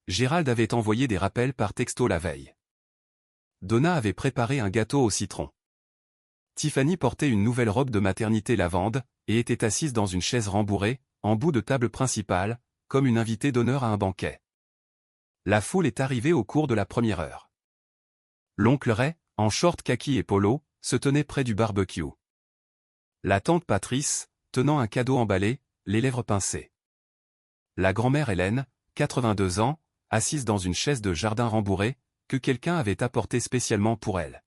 Gérald avait envoyé des rappels par texto la veille. Donna avait préparé un gâteau au citron. Tiffany portait une nouvelle robe de maternité lavande, et était assise dans une chaise rembourrée, en bout de table principale, comme une invitée d'honneur à un banquet. La foule est arrivée au cours de la première heure. L'oncle Ray, en short kaki et polo, se tenait près du barbecue. La tante Patrice, tenant un cadeau emballé, les lèvres pincées. La grand-mère Hélène, 82 ans, assise dans une chaise de jardin rembourrée, que quelqu'un avait apportée spécialement pour elle.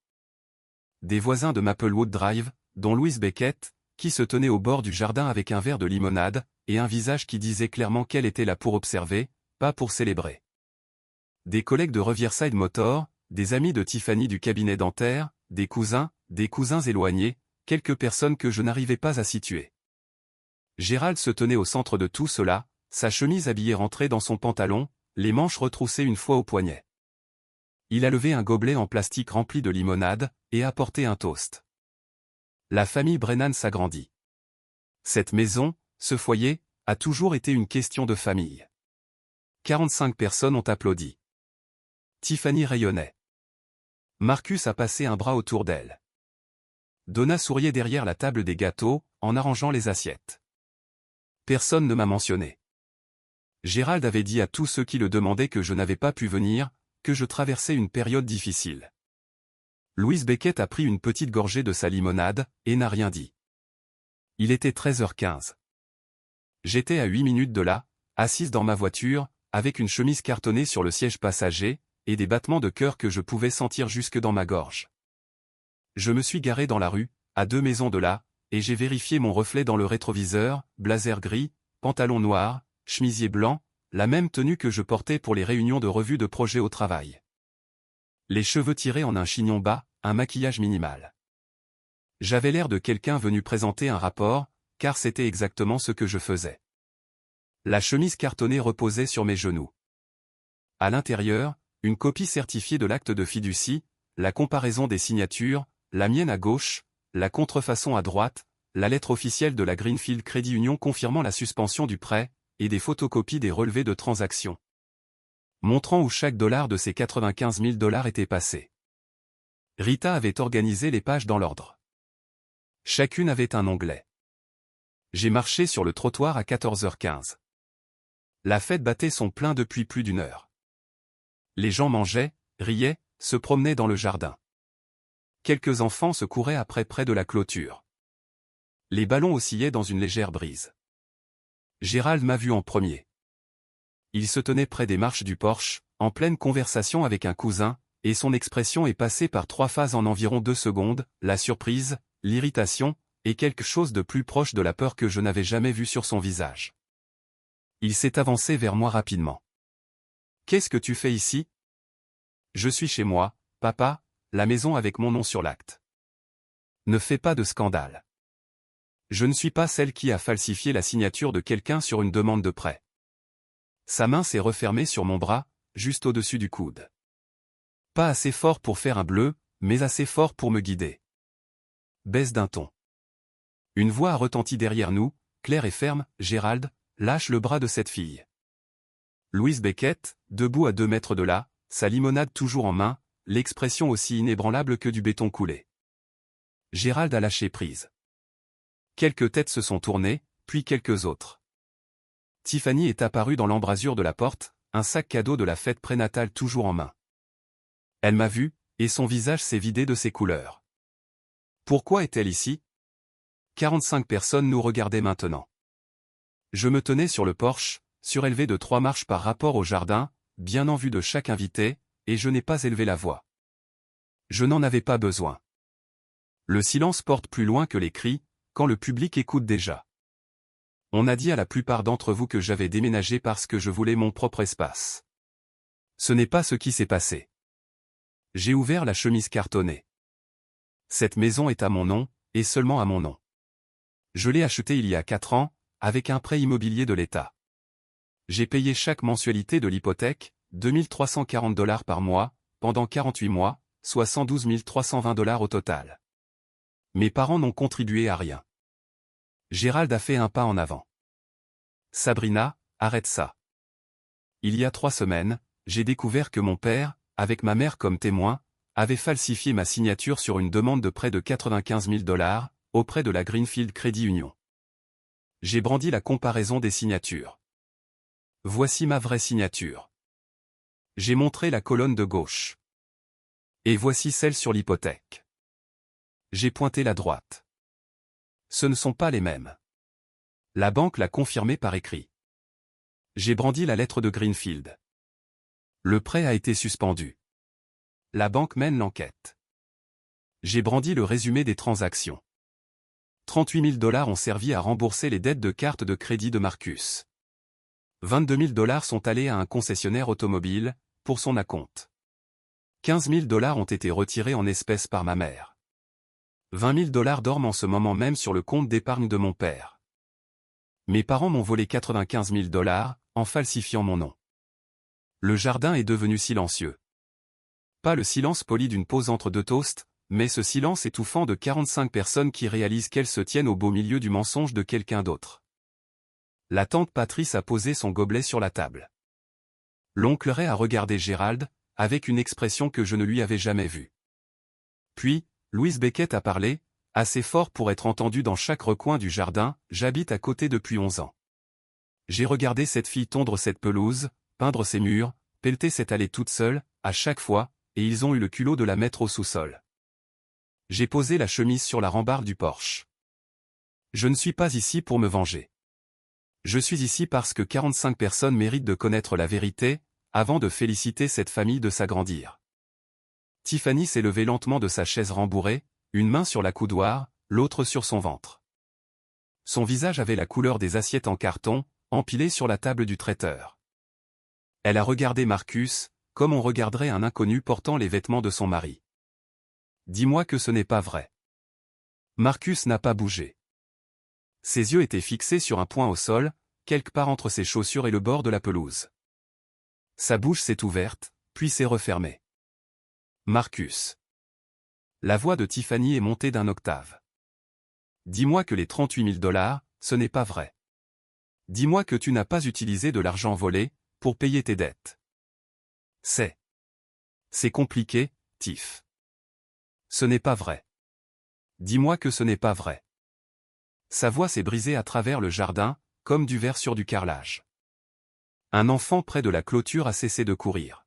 Des voisins de Maplewood Drive, dont Louise Beckett, qui se tenait au bord du jardin avec un verre de limonade, et un visage qui disait clairement qu'elle était là pour observer, pas pour célébrer. Des collègues de Riverside Motor, des amis de Tiffany du cabinet dentaire, des cousins éloignés, quelques personnes que je n'arrivais pas à situer. Gérald se tenait au centre de tout cela, sa chemise habillée rentrée dans son pantalon, les manches retroussées une fois au poignet. Il a levé un gobelet en plastique rempli de limonade, et a apporté un toast. La famille Brennan s'agrandit. Cette maison, ce foyer, a toujours été une question de famille. 45 personnes ont applaudi. Tiffany rayonnait. Marcus a passé un bras autour d'elle. Donna souriait derrière la table des gâteaux, en arrangeant les assiettes. Personne ne m'a mentionné. Gérald avait dit à tous ceux qui le demandaient que je n'avais pas pu venir, que je traversais une période difficile. Louise Beckett a pris une petite gorgée de sa limonade, et n'a rien dit. Il était 13h15. J'étais à 8 minutes de là, assise dans ma voiture, avec une chemise cartonnée sur le siège passager, et des battements de cœur que je pouvais sentir jusque dans ma gorge. Je me suis garé dans la rue, à 2 maisons de là, et j'ai vérifié mon reflet dans le rétroviseur, blazer gris, pantalon noir, chemisier blanc, la même tenue que je portais pour les réunions de revue de projet au travail. Les cheveux tirés en un chignon bas, un maquillage minimal. J'avais l'air de quelqu'un venu présenter un rapport, car c'était exactement ce que je faisais. La chemise cartonnée reposait sur mes genoux. À l'intérieur, une copie certifiée de l'acte de fiducie, la comparaison des signatures, la mienne à gauche, la contrefaçon à droite, la lettre officielle de la Greenfield Credit Union confirmant la suspension du prêt, et des photocopies des relevés de transactions, montrant où chaque dollar de ces 95 000 $ était passé. Rita avait organisé les pages dans l'ordre. Chacune avait un onglet. J'ai marché sur le trottoir à 14h15. La fête battait son plein depuis plus d'une heure. Les gens mangeaient, riaient, se promenaient dans le jardin. Quelques enfants se couraient après près de la clôture. Les ballons oscillaient dans une légère brise. Gérald m'a vu en premier. Il se tenait près des marches du porche, en pleine conversation avec un cousin, et son expression est passée par 3 phases en environ 2 secondes, la surprise, l'irritation, et quelque chose de plus proche de la peur que je n'avais jamais vu sur son visage. Il s'est avancé vers moi rapidement. « Qu'est-ce que tu fais ici ? » ?»« Je suis chez moi, papa, la maison avec mon nom sur l'acte. »« Ne fais pas de scandale. Je ne suis pas celle qui a falsifié la signature de quelqu'un sur une demande de prêt. » Sa main s'est refermée sur mon bras, juste au-dessus du coude. Pas assez fort pour faire un bleu, mais assez fort pour me guider. Baisse d'un ton. Une voix a retenti derrière nous, claire et ferme. « Gérald, lâche le bras de cette fille. » Louise Beckett, debout à 2 mètres de là, sa limonade toujours en main, l'expression aussi inébranlable que du béton coulé. Gérald a lâché prise. Quelques têtes se sont tournées, puis quelques autres. Tiffany est apparue dans l'embrasure de la porte, un sac cadeau de la fête prénatale toujours en main. Elle m'a vu, et son visage s'est vidé de ses couleurs. Pourquoi est-elle ici ? 45 personnes nous regardaient maintenant. Je me tenais sur le porche, surélevé de 3 marches par rapport au jardin, bien en vue de chaque invité, et je n'ai pas élevé la voix. Je n'en avais pas besoin. Le silence porte plus loin que les cris, quand le public écoute déjà. On a dit à la plupart d'entre vous que j'avais déménagé parce que je voulais mon propre espace. Ce n'est pas ce qui s'est passé. J'ai ouvert la chemise cartonnée. Cette maison est à mon nom, et seulement à mon nom. Je l'ai achetée il y a 4 ans, avec un prêt immobilier de l'État. J'ai payé chaque mensualité de l'hypothèque, 2 340 $ par mois, pendant 48 mois, soit 112 320 $ au total. Mes parents n'ont contribué à rien. Gérald a fait un pas en avant. Sabrina, arrête ça. Il y a 3 semaines, j'ai découvert que mon père, avec ma mère comme témoin, avait falsifié ma signature sur une demande de prêt de 95 000 $, auprès de la Greenfield Credit Union. J'ai brandi la comparaison des signatures. Voici ma vraie signature. J'ai montré la colonne de gauche. Et voici celle sur l'hypothèque. J'ai pointé la droite. Ce ne sont pas les mêmes. La banque l'a confirmé par écrit. J'ai brandi la lettre de Greenfield. Le prêt a été suspendu. La banque mène l'enquête. J'ai brandi le résumé des transactions. 38 000 $ ont servi à rembourser les dettes de carte de crédit de Marcus. 22 000 $ sont allés à un concessionnaire automobile, pour son acompte. 15 000 $ ont été retirés en espèces par ma mère. 20 000 $ dorment en ce moment même sur le compte d'épargne de mon père. Mes parents m'ont volé 95 000 $, en falsifiant mon nom. Le jardin est devenu silencieux. Pas le silence poli d'une pause entre 2 toasts, mais ce silence étouffant de 45 personnes qui réalisent qu'elles se tiennent au beau milieu du mensonge de quelqu'un d'autre. La tante Patrice a posé son gobelet sur la table. L'oncle Ray a regardé Gérald, avec une expression que je ne lui avais jamais vue. Puis, Louise Beckett a parlé, assez fort pour être entendue dans chaque recoin du jardin. J'habite à côté depuis 11 ans. J'ai regardé cette fille tondre cette pelouse, peindre ces murs, pelleter cette allée toute seule, à chaque fois, et ils ont eu le culot de la mettre au sous-sol. J'ai posé la chemise sur la rambarde du porche. Je ne suis pas ici pour me venger. Je suis ici parce que 45 personnes méritent de connaître la vérité, avant de féliciter cette famille de s'agrandir. Tiffany s'est levée lentement de sa chaise rembourrée, une main sur la coudoir, l'autre sur son ventre. Son visage avait la couleur des assiettes en carton, empilées sur la table du traiteur. Elle a regardé Marcus, comme on regarderait un inconnu portant les vêtements de son mari. Dis-moi que ce n'est pas vrai. Marcus n'a pas bougé. Ses yeux étaient fixés sur un point au sol, quelque part entre ses chaussures et le bord de la pelouse. Sa bouche s'est ouverte, puis s'est refermée. Marcus. La voix de Tiffany est montée d'un octave. Dis-moi que les 38 000 $, ce n'est pas vrai. Dis-moi que tu n'as pas utilisé de l'argent volé, pour payer tes dettes. C'est compliqué, Tiff. Ce n'est pas vrai. Dis-moi que ce n'est pas vrai. Sa voix s'est brisée à travers le jardin, comme du verre sur du carrelage. Un enfant près de la clôture a cessé de courir.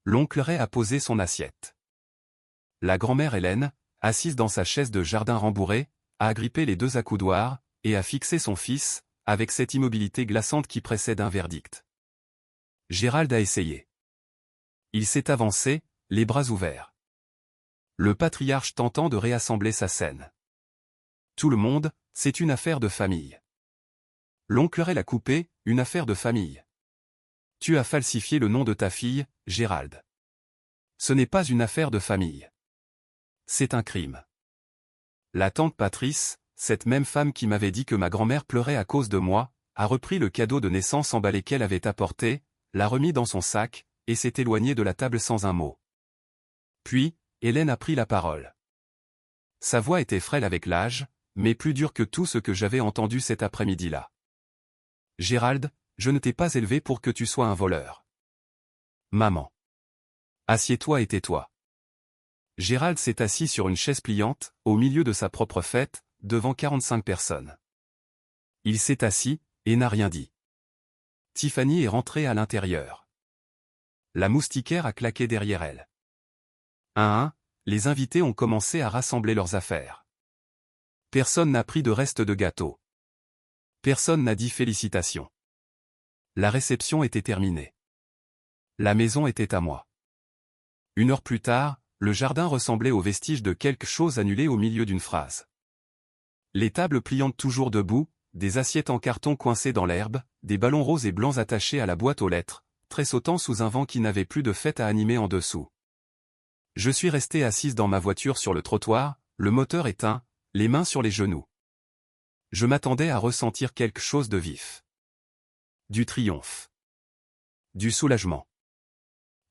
L'oncle Ray a posé son assiette. La grand-mère Hélène, assise dans sa chaise de jardin rembourrée, a agrippé les deux accoudoirs, et a fixé son fils, avec cette immobilité glaçante qui précède un verdict. Gérald a essayé. Il s'est avancé, les bras ouverts. Le patriarche tentant de réassembler sa scène. Tout le monde, c'est une affaire de famille. L'oncle Ray l'a coupé, une affaire de famille. Tu as falsifié le nom de ta fille, Gérald. Ce n'est pas une affaire de famille. C'est un crime. La tante Patrice, cette même femme qui m'avait dit que ma grand-mère pleurait à cause de moi, a repris le cadeau de naissance emballé qu'elle avait apporté, l'a remis dans son sac, et s'est éloignée de la table sans un mot. Puis, Hélène a pris la parole. Sa voix était frêle avec l'âge, mais plus dure que tout ce que j'avais entendu cet après-midi-là. Gérald, je ne t'ai pas élevé pour que tu sois un voleur. Maman. Assieds-toi et tais-toi. Gérald s'est assis sur une chaise pliante, au milieu de sa propre fête, devant 45 personnes. Il s'est assis, et n'a rien dit. Tiffany est rentrée à l'intérieur. La moustiquaire a claqué derrière elle. Un à un, les invités ont commencé à rassembler leurs affaires. Personne n'a pris de reste de gâteau. Personne n'a dit félicitations. La réception était terminée. La maison était à moi. 1 heure plus tard, le jardin ressemblait aux vestiges de quelque chose annulé au milieu d'une phrase. Les tables pliantes toujours debout, des assiettes en carton coincées dans l'herbe, des ballons roses et blancs attachés à la boîte aux lettres, tressautant sous un vent qui n'avait plus de fête à animer en dessous. Je suis resté assise dans ma voiture sur le trottoir, le moteur éteint, les mains sur les genoux. Je m'attendais à ressentir quelque chose de vif. Du triomphe. Du soulagement.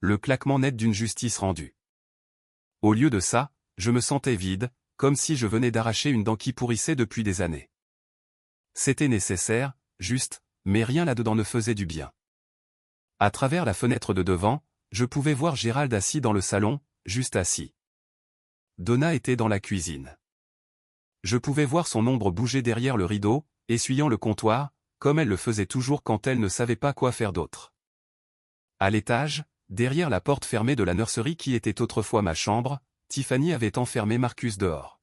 Le claquement net d'une justice rendue. Au lieu de ça, je me sentais vide, comme si je venais d'arracher une dent qui pourrissait depuis des années. C'était nécessaire, juste, mais rien là-dedans ne faisait du bien. À travers la fenêtre de devant, je pouvais voir Gérald assis dans le salon, juste assis. Donna était dans la cuisine. Je pouvais voir son ombre bouger derrière le rideau, essuyant le comptoir, comme elle le faisait toujours quand elle ne savait pas quoi faire d'autre. À l'étage, derrière la porte fermée de la nurserie qui était autrefois ma chambre, Tiffany avait enfermé Marcus dehors.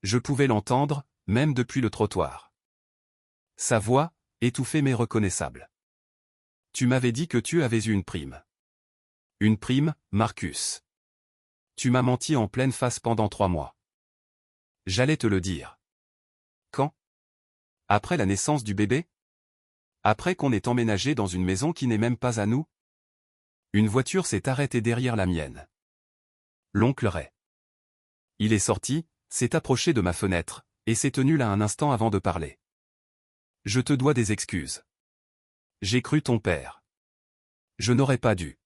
Je pouvais l'entendre, même depuis le trottoir. Sa voix, étouffée mais reconnaissable. Tu m'avais dit que tu avais eu une prime. Une prime, Marcus. Tu m'as menti en pleine face pendant 3 mois. J'allais te le dire. Quand? Après la naissance du bébé? Après qu'on ait emménagé dans une maison qui n'est même pas à nous? Une voiture s'est arrêtée derrière la mienne. L'oncle Ray. Il est sorti, s'est approché de ma fenêtre, et s'est tenu là un instant avant de parler. Je te dois des excuses. J'ai cru ton père. Je n'aurais pas dû.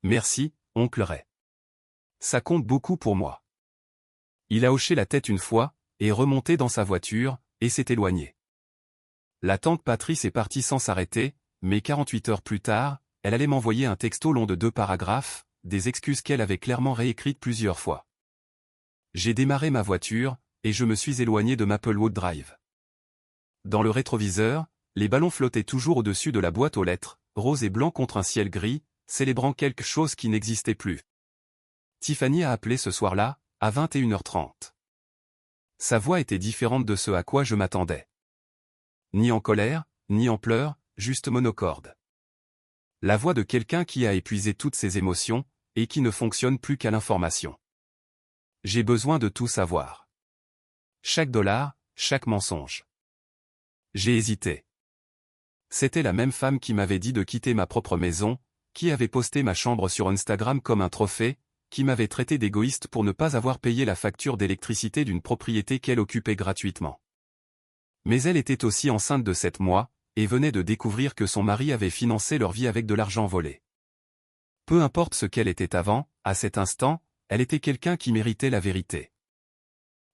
Merci, oncle Ray. Ça compte beaucoup pour moi. Il a hoché la tête une fois, est remonté dans sa voiture, et s'est éloigné. La tante Patrice est partie sans s'arrêter, mais 48 heures plus tard, elle allait m'envoyer un texto long de 2 paragraphes, des excuses qu'elle avait clairement réécrites plusieurs fois. J'ai démarré ma voiture, et je me suis éloigné de Maplewood Drive. Dans le rétroviseur, Les ballons flottaient toujours au-dessus de la boîte aux lettres, rose et blanc contre un ciel gris, célébrant quelque chose qui n'existait plus. Tiffany a appelé ce soir-là, à 21h30. Sa voix était différente de ce à quoi je m'attendais. Ni en colère, ni en pleurs, juste monocorde. La voix de quelqu'un qui a épuisé toutes ses émotions, et qui ne fonctionne plus qu'à l'information. J'ai besoin de tout savoir. Chaque dollar, chaque mensonge. J'ai hésité. C'était la même femme qui m'avait dit de quitter ma propre maison, qui avait posté ma chambre sur Instagram comme un trophée, qui m'avait traité d'égoïste pour ne pas avoir payé la facture d'électricité d'une propriété qu'elle occupait gratuitement. Mais elle était aussi enceinte de 7 mois, et venait de découvrir que son mari avait financé leur vie avec de l'argent volé. Peu importe ce qu'elle était avant, à cet instant, elle était quelqu'un qui méritait la vérité.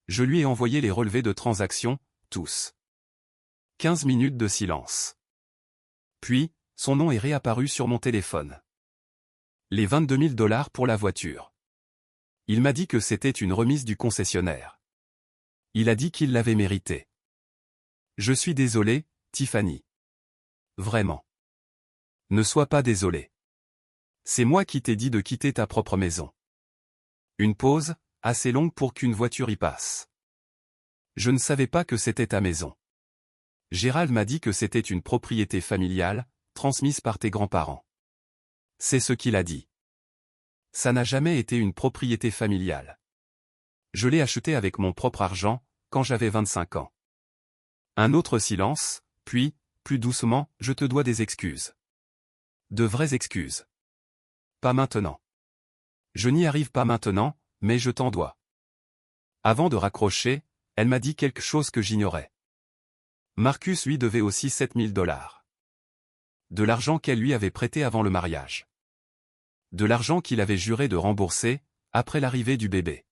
Je lui ai envoyé les relevés de transactions, tous. 15 minutes de silence. Puis, son nom est réapparu sur mon téléphone. Les 22 000 $ pour la voiture. Il m'a dit que c'était une remise du concessionnaire. Il a dit qu'il l'avait mérité. Je suis désolé, Tiffany. Vraiment. Ne sois pas désolé. C'est moi qui t'ai dit de quitter ta propre maison. Une pause, assez longue pour qu'une voiture y passe. Je ne savais pas que c'était ta maison. Gérald m'a dit que c'était une propriété familiale, transmise par tes grands-parents. C'est ce qu'il a dit. Ça n'a jamais été une propriété familiale. Je l'ai achetée avec mon propre argent, quand j'avais 25 ans. Un autre silence, puis, plus doucement, je te dois des excuses. De vraies excuses. Pas maintenant. Je n'y arrive pas maintenant, mais je t'en dois. Avant de raccrocher, elle m'a dit quelque chose que j'ignorais. Marcus lui devait aussi 7 000 $. De l'argent qu'elle lui avait prêté avant le mariage. De l'argent qu'il avait juré de rembourser, après l'arrivée du bébé.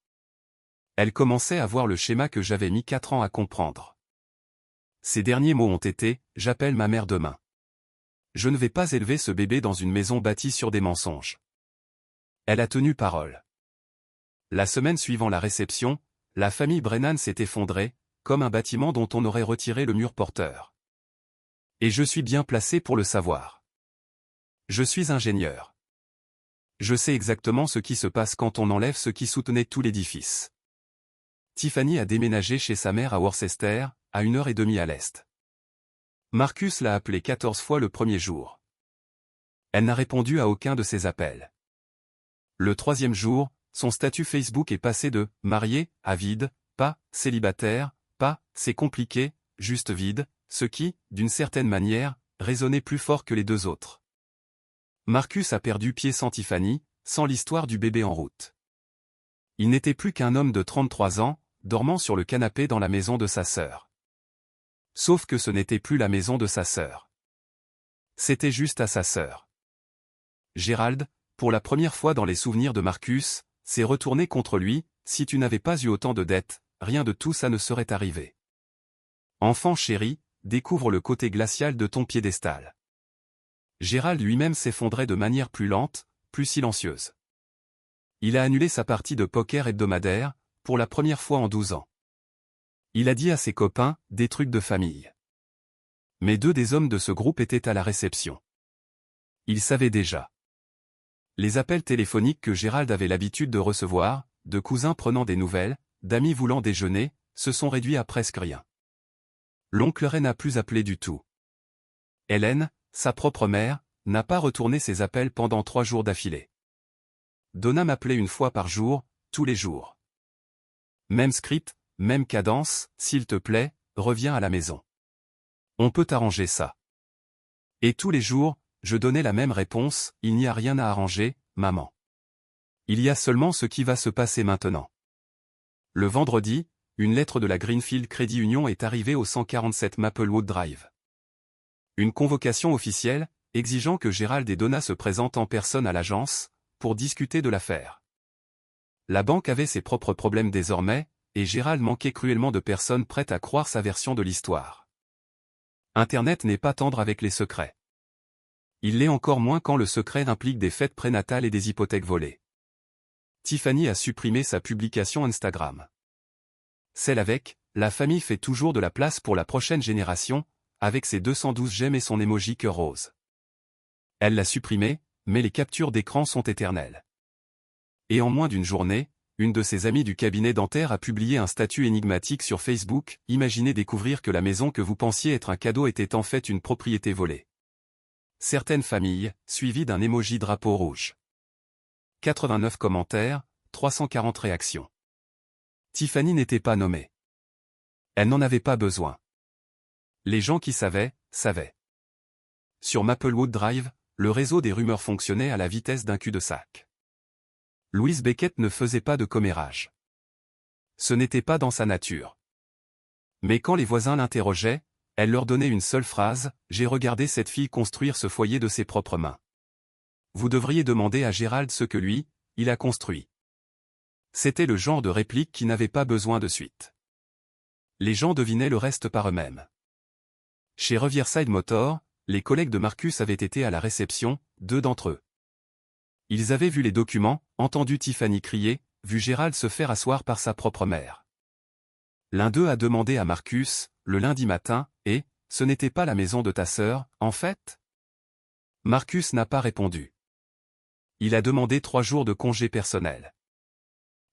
Elle commençait à voir le schéma que j'avais mis 4 ans à comprendre. Ses derniers mots ont été « J'appelle ma mère demain. Je ne vais pas élever ce bébé dans une maison bâtie sur des mensonges. » Elle a tenu parole. La semaine suivant la réception, la famille Brennan s'est effondrée, comme un bâtiment dont on aurait retiré le mur porteur. Et je suis bien placé pour le savoir. Je suis ingénieur. Je sais exactement ce qui se passe quand on enlève ce qui soutenait tout l'édifice. Tiffany a déménagé chez sa mère à Worcester, à 1h30 à l'est. Marcus l'a appelée 14 fois le premier jour. Elle n'a répondu à aucun de ses appels. Le 3e jour, son statut Facebook est passé de « marié » à « vide », pas « célibataire », pas « c'est compliqué », juste « vide », ce qui, d'une certaine manière, résonnait plus fort que les 2 autres. Marcus a perdu pied sans Tiffany, sans l'histoire du bébé en route. Il n'était plus qu'un homme de 33 ans, dormant sur le canapé dans la maison de sa sœur. Sauf que ce n'était plus la maison de sa sœur. C'était juste à sa sœur. Gérald, pour la première fois dans les souvenirs de Marcus, s'est retourné contre lui. Si tu n'avais pas eu autant de dettes, rien de tout ça ne serait arrivé. Enfant chéri, découvre le côté glacial de ton piédestal. Gérald lui-même s'effondrait de manière plus lente, plus silencieuse. Il a annulé sa partie de poker hebdomadaire, pour la première fois en 12 ans. Il a dit à ses copains, des trucs de famille. Mais 2 des hommes de ce groupe étaient à la réception. Ils savaient déjà. Les appels téléphoniques que Gérald avait l'habitude de recevoir, de cousins prenant des nouvelles, d'amis voulant déjeuner, se sont réduits à presque rien. L'oncle Ray n'a plus appelé du tout. Hélène, sa propre mère, n'a pas retourné ses appels pendant 3 jours d'affilée. Donna m'appelait 1 fois par jour, tous les jours. Même script, même cadence, s'il te plaît, reviens à la maison. On peut arranger ça. Et tous les jours, je donnais la même réponse, il n'y a rien à arranger, maman. Il y a seulement ce qui va se passer maintenant. Le vendredi, une lettre de la Greenfield Credit Union est arrivée au 147 Maplewood Drive. Une convocation officielle, exigeant que Gérald et Donna se présentent en personne à l'agence, pour discuter de l'affaire. La banque avait ses propres problèmes désormais, et Gérald manquait cruellement de personnes prêtes à croire sa version de l'histoire. Internet n'est pas tendre avec les secrets. Il l'est encore moins quand le secret implique des fêtes prénatales et des hypothèques volées. Tiffany a supprimé sa publication Instagram. Celle avec « La famille fait toujours de la place pour la prochaine génération » avec ses 212 j'aime et son emoji cœur rose. Elle l'a supprimé, mais les captures d'écran sont éternelles. Et en moins d'une journée, une de ses amies du cabinet dentaire a publié un statut énigmatique sur Facebook. Imaginez découvrir que la maison que vous pensiez être un cadeau était en fait une propriété volée. Certaines familles, suivies d'un emoji drapeau rouge. 89 commentaires, 340 réactions. Tiffany n'était pas nommée. Elle n'en avait pas besoin. Les gens qui savaient, savaient. Sur Maplewood Drive, le réseau des rumeurs fonctionnait à la vitesse d'un cul-de-sac. Louise Beckett ne faisait pas de commérage. Ce n'était pas dans sa nature. Mais quand les voisins l'interrogeaient, elle leur donnait une seule phrase: « J'ai regardé cette fille construire ce foyer de ses propres mains. Vous devriez demander à Gérald ce que lui, il a construit. » C'était le genre de réplique qui n'avait pas besoin de suite. Les gens devinaient le reste par eux-mêmes. Chez Riverside Motor, les collègues de Marcus avaient été à la réception, 2 d'entre eux. Ils avaient vu les documents, entendu Tiffany crier, vu Gérald se faire asseoir par sa propre mère. L'un d'eux a demandé à Marcus, le lundi matin, « Et, ce n'était pas la maison de ta sœur, en fait ?» Marcus n'a pas répondu. Il a demandé 3 jours de congé personnel.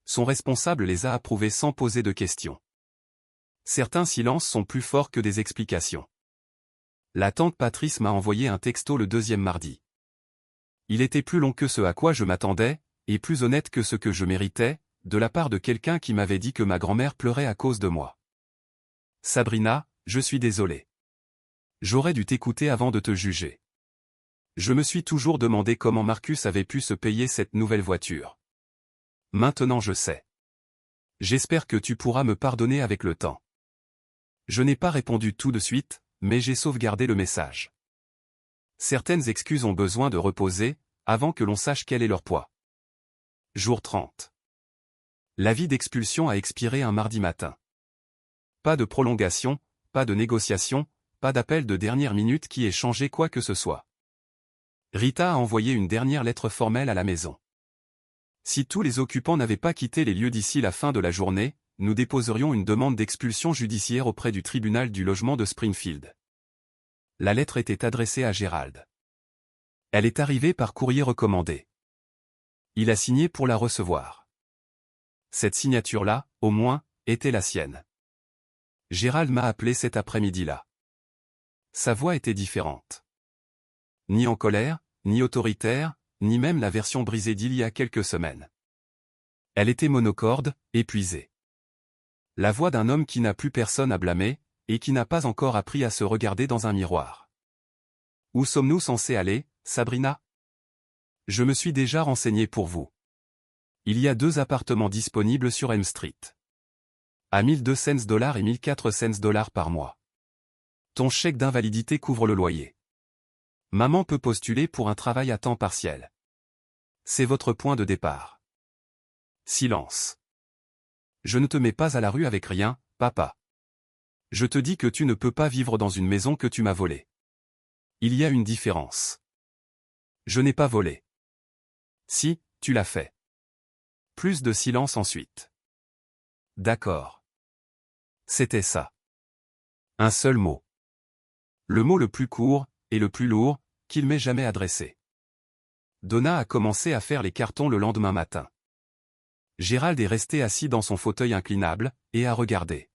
Son responsable les a approuvés sans poser de questions. Certains silences sont plus forts que des explications. La tante Patrice m'a envoyé un texto le 2e mardi. Il était plus long que ce à quoi je m'attendais, et plus honnête que ce que je méritais, de la part de quelqu'un qui m'avait dit que ma grand-mère pleurait à cause de moi. Sabrina, je suis désolé. J'aurais dû t'écouter avant de te juger. Je me suis toujours demandé comment Marcus avait pu se payer cette nouvelle voiture. Maintenant je sais. J'espère que tu pourras me pardonner avec le temps. Je n'ai pas répondu tout de suite, mais j'ai sauvegardé le message. Certaines excuses ont besoin de reposer, avant que l'on sache quel est leur poids. Jour 30. L'avis d'expulsion a expiré un mardi matin. Pas de prolongation, pas de négociation, pas d'appel de dernière minute qui ait changé quoi que ce soit. Rita a envoyé une dernière lettre formelle à la maison. Si tous les occupants n'avaient pas quitté les lieux d'ici la fin de la journée, nous déposerions une demande d'expulsion judiciaire auprès du tribunal du logement de Springfield. La lettre était adressée à Gérald. Elle est arrivée par courrier recommandé. Il a signé pour la recevoir. Cette signature-là, au moins, était la sienne. Gérald m'a appelé cet après-midi-là. Sa voix était différente. Ni en colère, ni autoritaire, ni même la version brisée d'il y a quelques semaines. Elle était monocorde, épuisée. La voix d'un homme qui n'a plus personne à blâmer, et qui n'a pas encore appris à se regarder dans un miroir. Où sommes-nous censés aller, Sabrina? Je me suis déjà renseigné pour vous. Il y a 2 appartements disponibles sur M Street. À $1,200 et $1,400 par mois. Ton chèque d'invalidité couvre le loyer. Maman peut postuler pour un travail à temps partiel. C'est votre point de départ. Silence. Je ne te mets pas à la rue avec rien, papa. Je te dis que tu ne peux pas vivre dans une maison que tu m'as volée. Il y a une différence. Je n'ai pas volé. Si, tu l'as fait. Plus de silence ensuite. D'accord. C'était ça. Un seul mot. Le mot le plus court, et le plus lourd, qu'il m'ait jamais adressé. Donna a commencé à faire les cartons le lendemain matin. Gérald est resté assis dans son fauteuil inclinable, et a regardé.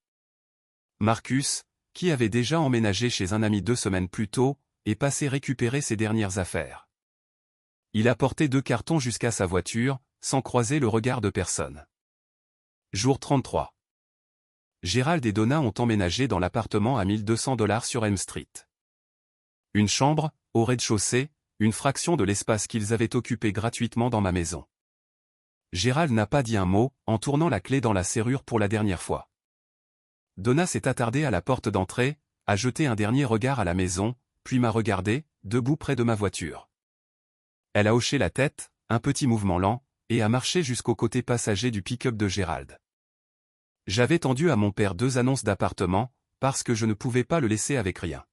Marcus, qui avait déjà emménagé chez un ami 2 semaines plus tôt, est passé récupérer ses dernières affaires. Il a porté 2 cartons jusqu'à sa voiture, sans croiser le regard de personne. Jour 33. Gérald et Donna ont emménagé dans l'appartement à $1,200 sur M Street. Une chambre, au rez-de-chaussée, une fraction de l'espace qu'ils avaient occupé gratuitement dans ma maison. Gérald n'a pas dit un mot, en tournant la clé dans la serrure pour la dernière fois. Donna s'est attardée à la porte d'entrée, a jeté un dernier regard à la maison, puis m'a regardé, debout près de ma voiture. Elle a hoché la tête, un petit mouvement lent, et a marché jusqu'au côté passager du pick-up de Gérald. J'avais tendu à mon père 2 annonces d'appartement, parce que je ne pouvais pas le laisser avec rien.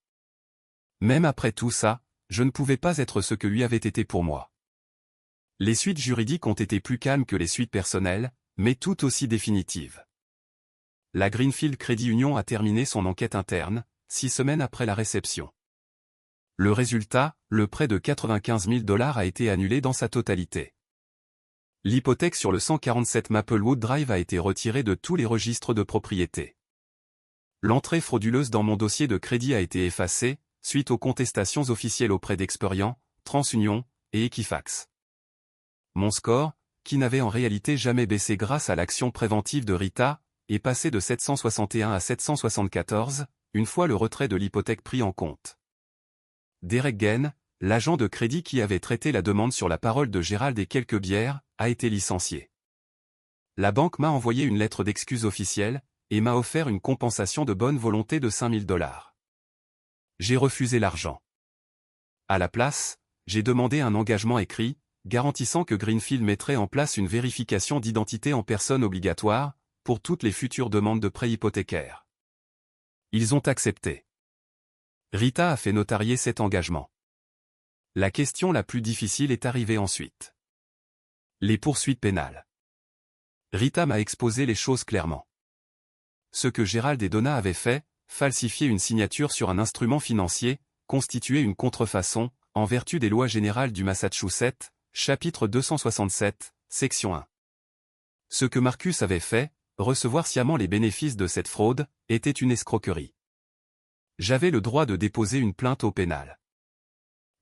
Même après tout ça, je ne pouvais pas être ce que lui avait été pour moi. Les suites juridiques ont été plus calmes que les suites personnelles, mais tout aussi définitives. La Greenfield Credit Union a terminé son enquête interne, 6 semaines après la réception. Le résultat, le prêt de 95 000 $ a été annulé dans sa totalité. L'hypothèque sur le 147 Maplewood Drive a été retirée de tous les registres de propriété. L'entrée frauduleuse dans mon dossier de crédit a été effacée, suite aux contestations officielles auprès d'Experian, TransUnion et Equifax. Mon score, qui n'avait en réalité jamais baissé grâce à l'action préventive de Rita, est passé de 761 à 774, une fois le retrait de l'hypothèque pris en compte. Derek Gain, l'agent de crédit qui avait traité la demande sur la parole de Gérald et quelques bières, a été licencié. La banque m'a envoyé une lettre d'excuse officielle, et m'a offert une compensation de bonne volonté de 5 000 $. J'ai refusé l'argent. À la place, j'ai demandé un engagement écrit, garantissant que Greenfield mettrait en place une vérification d'identité en personne obligatoire, pour toutes les futures demandes de prêt hypothécaire. Ils ont accepté. Rita a fait notarier cet engagement. La question la plus difficile est arrivée ensuite. Les poursuites pénales. Rita m'a exposé les choses clairement. Ce que Gérald et Donna avaient fait, falsifier une signature sur un instrument financier, constituer une contrefaçon, en vertu des lois générales du Massachusetts, chapitre 267, section 1. Ce que Marcus avait fait, recevoir sciemment les bénéfices de cette fraude, était une escroquerie. J'avais le droit de déposer une plainte au pénal.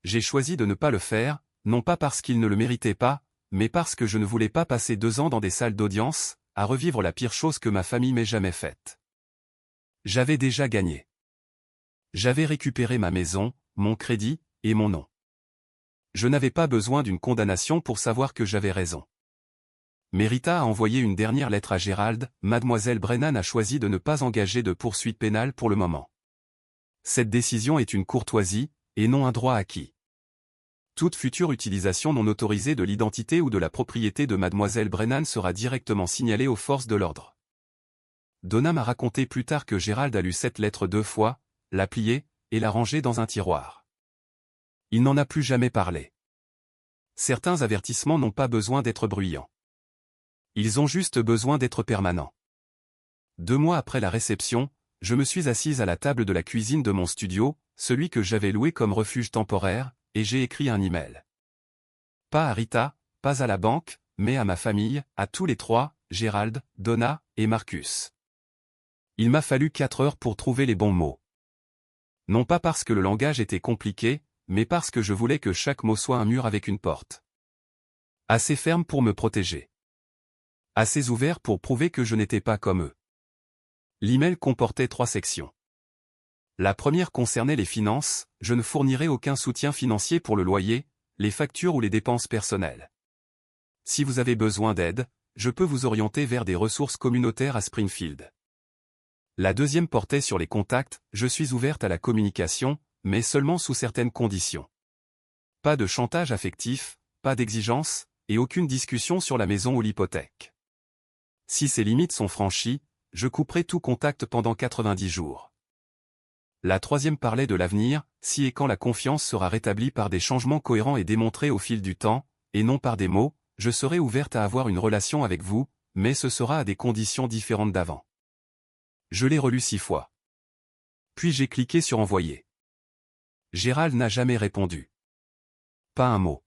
J'ai choisi de ne pas le faire, non pas parce qu'il ne le méritait pas, mais parce que je ne voulais pas passer 2 ans dans des salles d'audience, à revivre la pire chose que ma famille m'ait jamais faite. J'avais déjà gagné. J'avais récupéré ma maison, mon crédit, et mon nom. Je n'avais pas besoin d'une condamnation pour savoir que j'avais raison. Mais Rita a envoyé une dernière lettre à Gérald, Mademoiselle Brennan a choisi de ne pas engager de poursuite pénale pour le moment. Cette décision est une courtoisie, et non un droit acquis. Toute future utilisation non autorisée de l'identité ou de la propriété de Mademoiselle Brennan sera directement signalée aux forces de l'ordre. Donna m'a raconté plus tard que Gérald a lu cette lettre 2 fois, l'a pliée, et l'a rangée dans un tiroir. Il n'en a plus jamais parlé. Certains avertissements n'ont pas besoin d'être bruyants. Ils ont juste besoin d'être permanents. 2 mois après la réception, je me suis assise à la table de la cuisine de mon studio, celui que j'avais loué comme refuge temporaire, et j'ai écrit un email. Pas à Rita, pas à la banque, mais à ma famille, à tous les 3, Gérald, Donna et Marcus. Il m'a fallu 4 heures pour trouver les bons mots. Non pas parce que le langage était compliqué, mais parce que je voulais que chaque mot soit un mur avec une porte. Assez ferme pour me protéger. Assez ouvert pour prouver que je n'étais pas comme eux. L'email comportait 3 sections. La première concernait les finances, je ne fournirai aucun soutien financier pour le loyer, les factures ou les dépenses personnelles. Si vous avez besoin d'aide, je peux vous orienter vers des ressources communautaires à Springfield. La deuxième portait sur les contacts, je suis ouverte à la communication, mais seulement sous certaines conditions. Pas de chantage affectif, pas d'exigence, et aucune discussion sur la maison ou l'hypothèque. Si ces limites sont franchies, je couperai tout contact pendant 90 jours. La troisième parlait de l'avenir, si et quand la confiance sera rétablie par des changements cohérents et démontrés au fil du temps, et non par des mots, je serai ouverte à avoir une relation avec vous, mais ce sera à des conditions différentes d'avant. Je l'ai relu 6 fois. Puis j'ai cliqué sur envoyer. Gérald n'a jamais répondu. Pas un mot.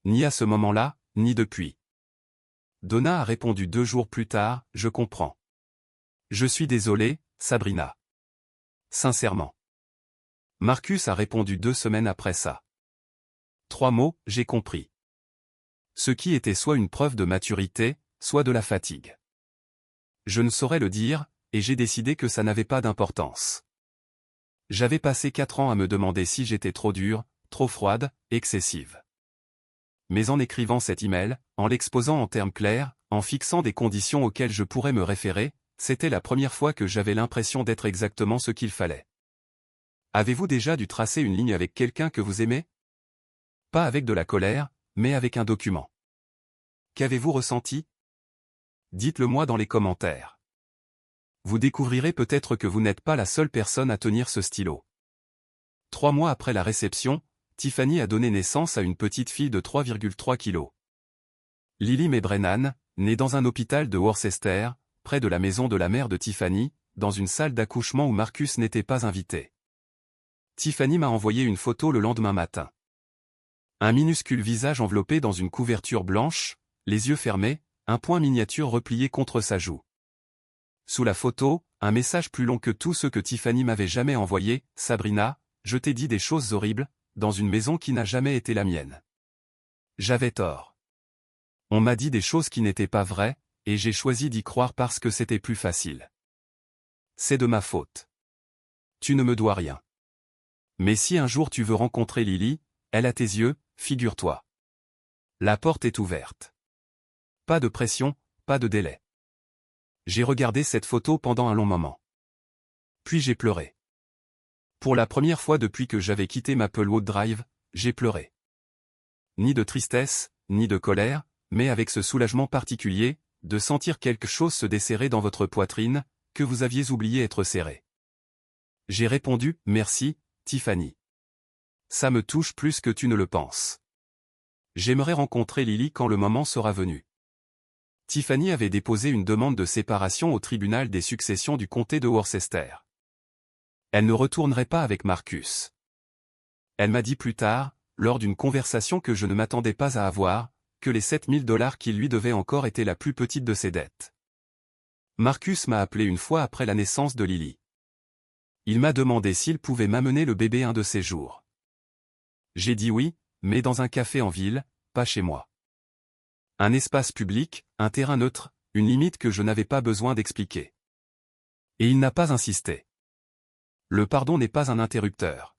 Ni à ce moment-là, ni depuis. Donna a répondu 2 jours plus tard, je comprends. Je suis désolé, Sabrina. Sincèrement. Marcus a répondu 2 semaines après ça. 3 mots, j'ai compris. Ce qui était soit une preuve de maturité, soit de la fatigue. Je ne saurais le dire, et j'ai décidé que ça n'avait pas d'importance. J'avais passé 4 ans à me demander si j'étais trop dure, trop froide, excessive. Mais en écrivant cet email, en l'exposant en termes clairs, en fixant des conditions auxquelles je pourrais me référer, c'était la première fois que j'avais l'impression d'être exactement ce qu'il fallait. Avez-vous déjà dû tracer une ligne avec quelqu'un que vous aimez? Pas avec de la colère, mais avec un document. Qu'avez-vous ressenti? Dites-le moi dans les commentaires. Vous découvrirez peut-être que vous n'êtes pas la seule personne à tenir ce stylo. 3 mois après la réception, Tiffany a donné naissance à une petite fille de 3,3 kg. Lily Mae Brennan, née dans un hôpital de Worcester, près de la maison de la mère de Tiffany, dans une salle d'accouchement où Marcus n'était pas invité. Tiffany m'a envoyé une photo le lendemain matin. Un minuscule visage enveloppé dans une couverture blanche, les yeux fermés, un poing miniature replié contre sa joue. Sous la photo, un message plus long que tous ceux que Tiffany m'avait jamais envoyés: « Sabrina, je t'ai dit des choses horribles, dans une maison qui n'a jamais été la mienne. J'avais tort. On m'a dit des choses qui n'étaient pas vraies, et j'ai choisi d'y croire parce que c'était plus facile. C'est de ma faute. Tu ne me dois rien. Mais si un jour tu veux rencontrer Lily, elle a tes yeux, figure-toi. La porte est ouverte. Pas de pression, pas de délai. » J'ai regardé cette photo pendant un long moment. Puis j'ai pleuré. Pour la première fois depuis que j'avais quitté Maplewood Drive, j'ai pleuré. Ni de tristesse, ni de colère, mais avec ce soulagement particulier, de sentir quelque chose se desserrer dans votre poitrine, que vous aviez oublié être serré. J'ai répondu: « Merci, Tiffany. Ça me touche plus que tu ne le penses. J'aimerais rencontrer Lily quand le moment sera venu. » Tiffany avait déposé une demande de séparation au tribunal des successions du comté de Worcester. Elle ne retournerait pas avec Marcus. Elle m'a dit plus tard, lors d'une conversation que je ne m'attendais pas à avoir, que les $7 000 qu'il lui devait encore étaient la plus petite de ses dettes. Marcus m'a appelé une fois après la naissance de Lily. Il m'a demandé s'il pouvait m'amener le bébé un de ces jours. J'ai dit oui, mais dans un café en ville, pas chez moi. Un espace public, un terrain neutre, une limite que je n'avais pas besoin d'expliquer. Et il n'a pas insisté. Le pardon n'est pas un interrupteur.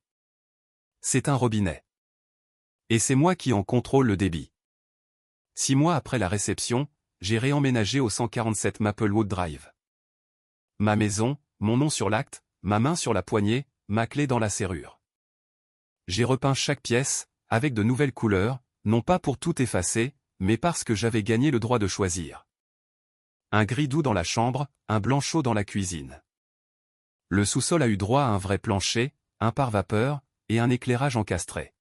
C'est un robinet. Et c'est moi qui en contrôle le débit. 6 mois après la réception, j'ai réemménagé au 147 Maplewood Drive. Ma maison, mon nom sur l'acte, ma main sur la poignée, ma clé dans la serrure. J'ai repeint chaque pièce, avec de nouvelles couleurs, non pas pour tout effacer, mais parce que j'avais gagné le droit de choisir. Un gris doux dans la chambre, un blanc chaud dans la cuisine. Le sous-sol a eu droit à un vrai plancher, un pare-vapeur, et un éclairage encastré.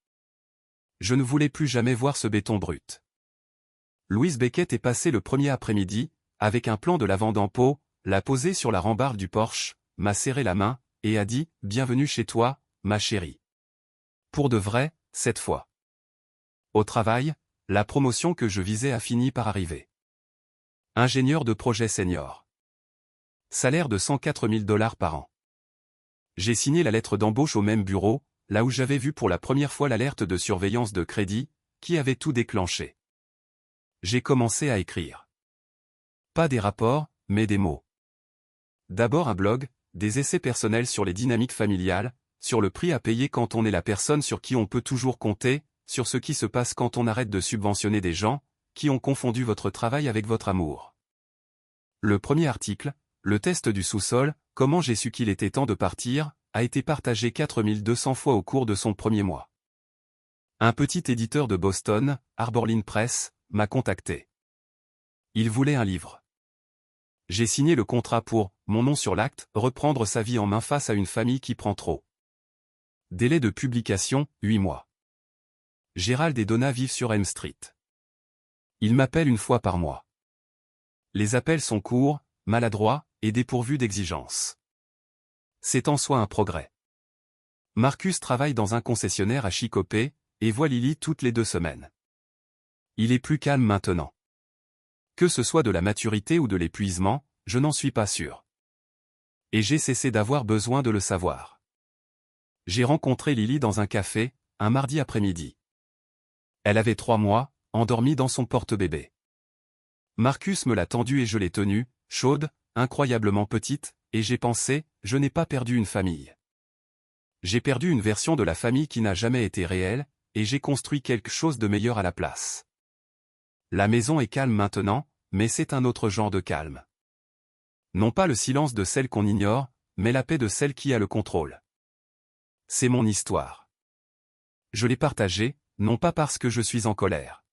Je ne voulais plus jamais voir ce béton brut. Louise Beckett est passée le premier après-midi, avec un plan de lavande en pot, l'a posé sur la rambarde du porche, m'a serré la main, et a dit « Bienvenue chez toi, ma chérie. » Pour de vrai, cette fois. Au travail, la promotion que je visais a fini par arriver. Ingénieur de projet senior. Salaire de $104 000 par an. J'ai signé la lettre d'embauche au même bureau, là où j'avais vu pour la première fois l'alerte de surveillance de crédit, qui avait tout déclenché. J'ai commencé à écrire. Pas des rapports, mais des mots. D'abord un blog, des essais personnels sur les dynamiques familiales, sur le prix à payer quand on est la personne sur qui on peut toujours compter, sur ce qui se passe quand on arrête de subventionner des gens, qui ont confondu votre travail avec votre amour. Le premier article, le test du sous-sol, comment j'ai su qu'il était temps de partir, a été partagé 4200 fois au cours de son premier mois. Un petit éditeur de Boston, Arborlin Press, m'a contacté. Il voulait un livre. J'ai signé le contrat pour, mon nom sur l'acte, reprendre sa vie en main face à une famille qui prend trop. Délai de publication, 8 mois. Gérald et Donna vivent sur Elm Street. Ils m'appellent une fois par mois. Les appels sont courts, maladroits, et dépourvus d'exigence. C'est en soi un progrès. Marcus travaille dans un concessionnaire à Chicopee, et voit Lily toutes les 2 semaines. Il est plus calme maintenant. Que ce soit de la maturité ou de l'épuisement, je n'en suis pas sûr. Et j'ai cessé d'avoir besoin de le savoir. J'ai rencontré Lily dans un café, un mardi après-midi. Elle avait 3 mois, endormie dans son porte-bébé. Marcus me l'a tendue et je l'ai tenue, chaude, incroyablement petite, et j'ai pensé, je n'ai pas perdu une famille. J'ai perdu une version de la famille qui n'a jamais été réelle, et j'ai construit quelque chose de meilleur à la place. La maison est calme maintenant, mais c'est un autre genre de calme. Non pas le silence de celle qu'on ignore, mais la paix de celle qui a le contrôle. C'est mon histoire. Je l'ai partagée, non pas parce que je suis en colère.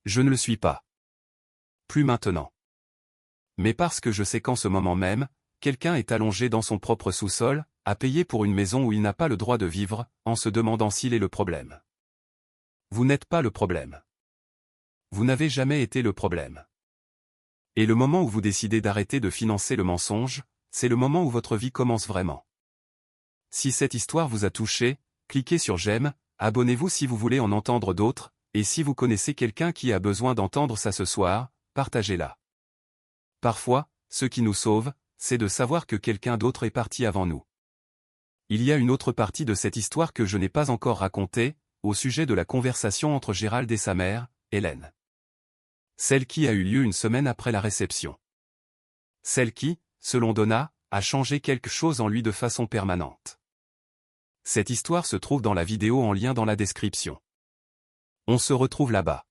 Je ne le suis pas. Plus maintenant. Mais parce que je sais qu'en ce moment même, quelqu'un est allongé dans son propre sous-sol, à payer pour une maison où il n'a pas le droit de vivre, en se demandant s'il est le problème. Vous n'êtes pas le problème. Vous n'avez jamais été le problème. Et le moment où vous décidez d'arrêter de financer le mensonge, c'est le moment où votre vie commence vraiment. Si cette histoire vous a touché, cliquez sur j'aime, abonnez-vous si vous voulez en entendre d'autres, et si vous connaissez quelqu'un qui a besoin d'entendre ça ce soir, partagez-la. Parfois, ce qui nous sauve, c'est de savoir que quelqu'un d'autre est parti avant nous. Il y a une autre partie de cette histoire que je n'ai pas encore racontée, au sujet de la conversation entre Gérald et sa mère, Hélène. Celle qui a eu lieu une semaine après la réception. Celle qui, selon Donna, a changé quelque chose en lui de façon permanente. Cette histoire se trouve dans la vidéo en lien dans la description. On se retrouve là-bas.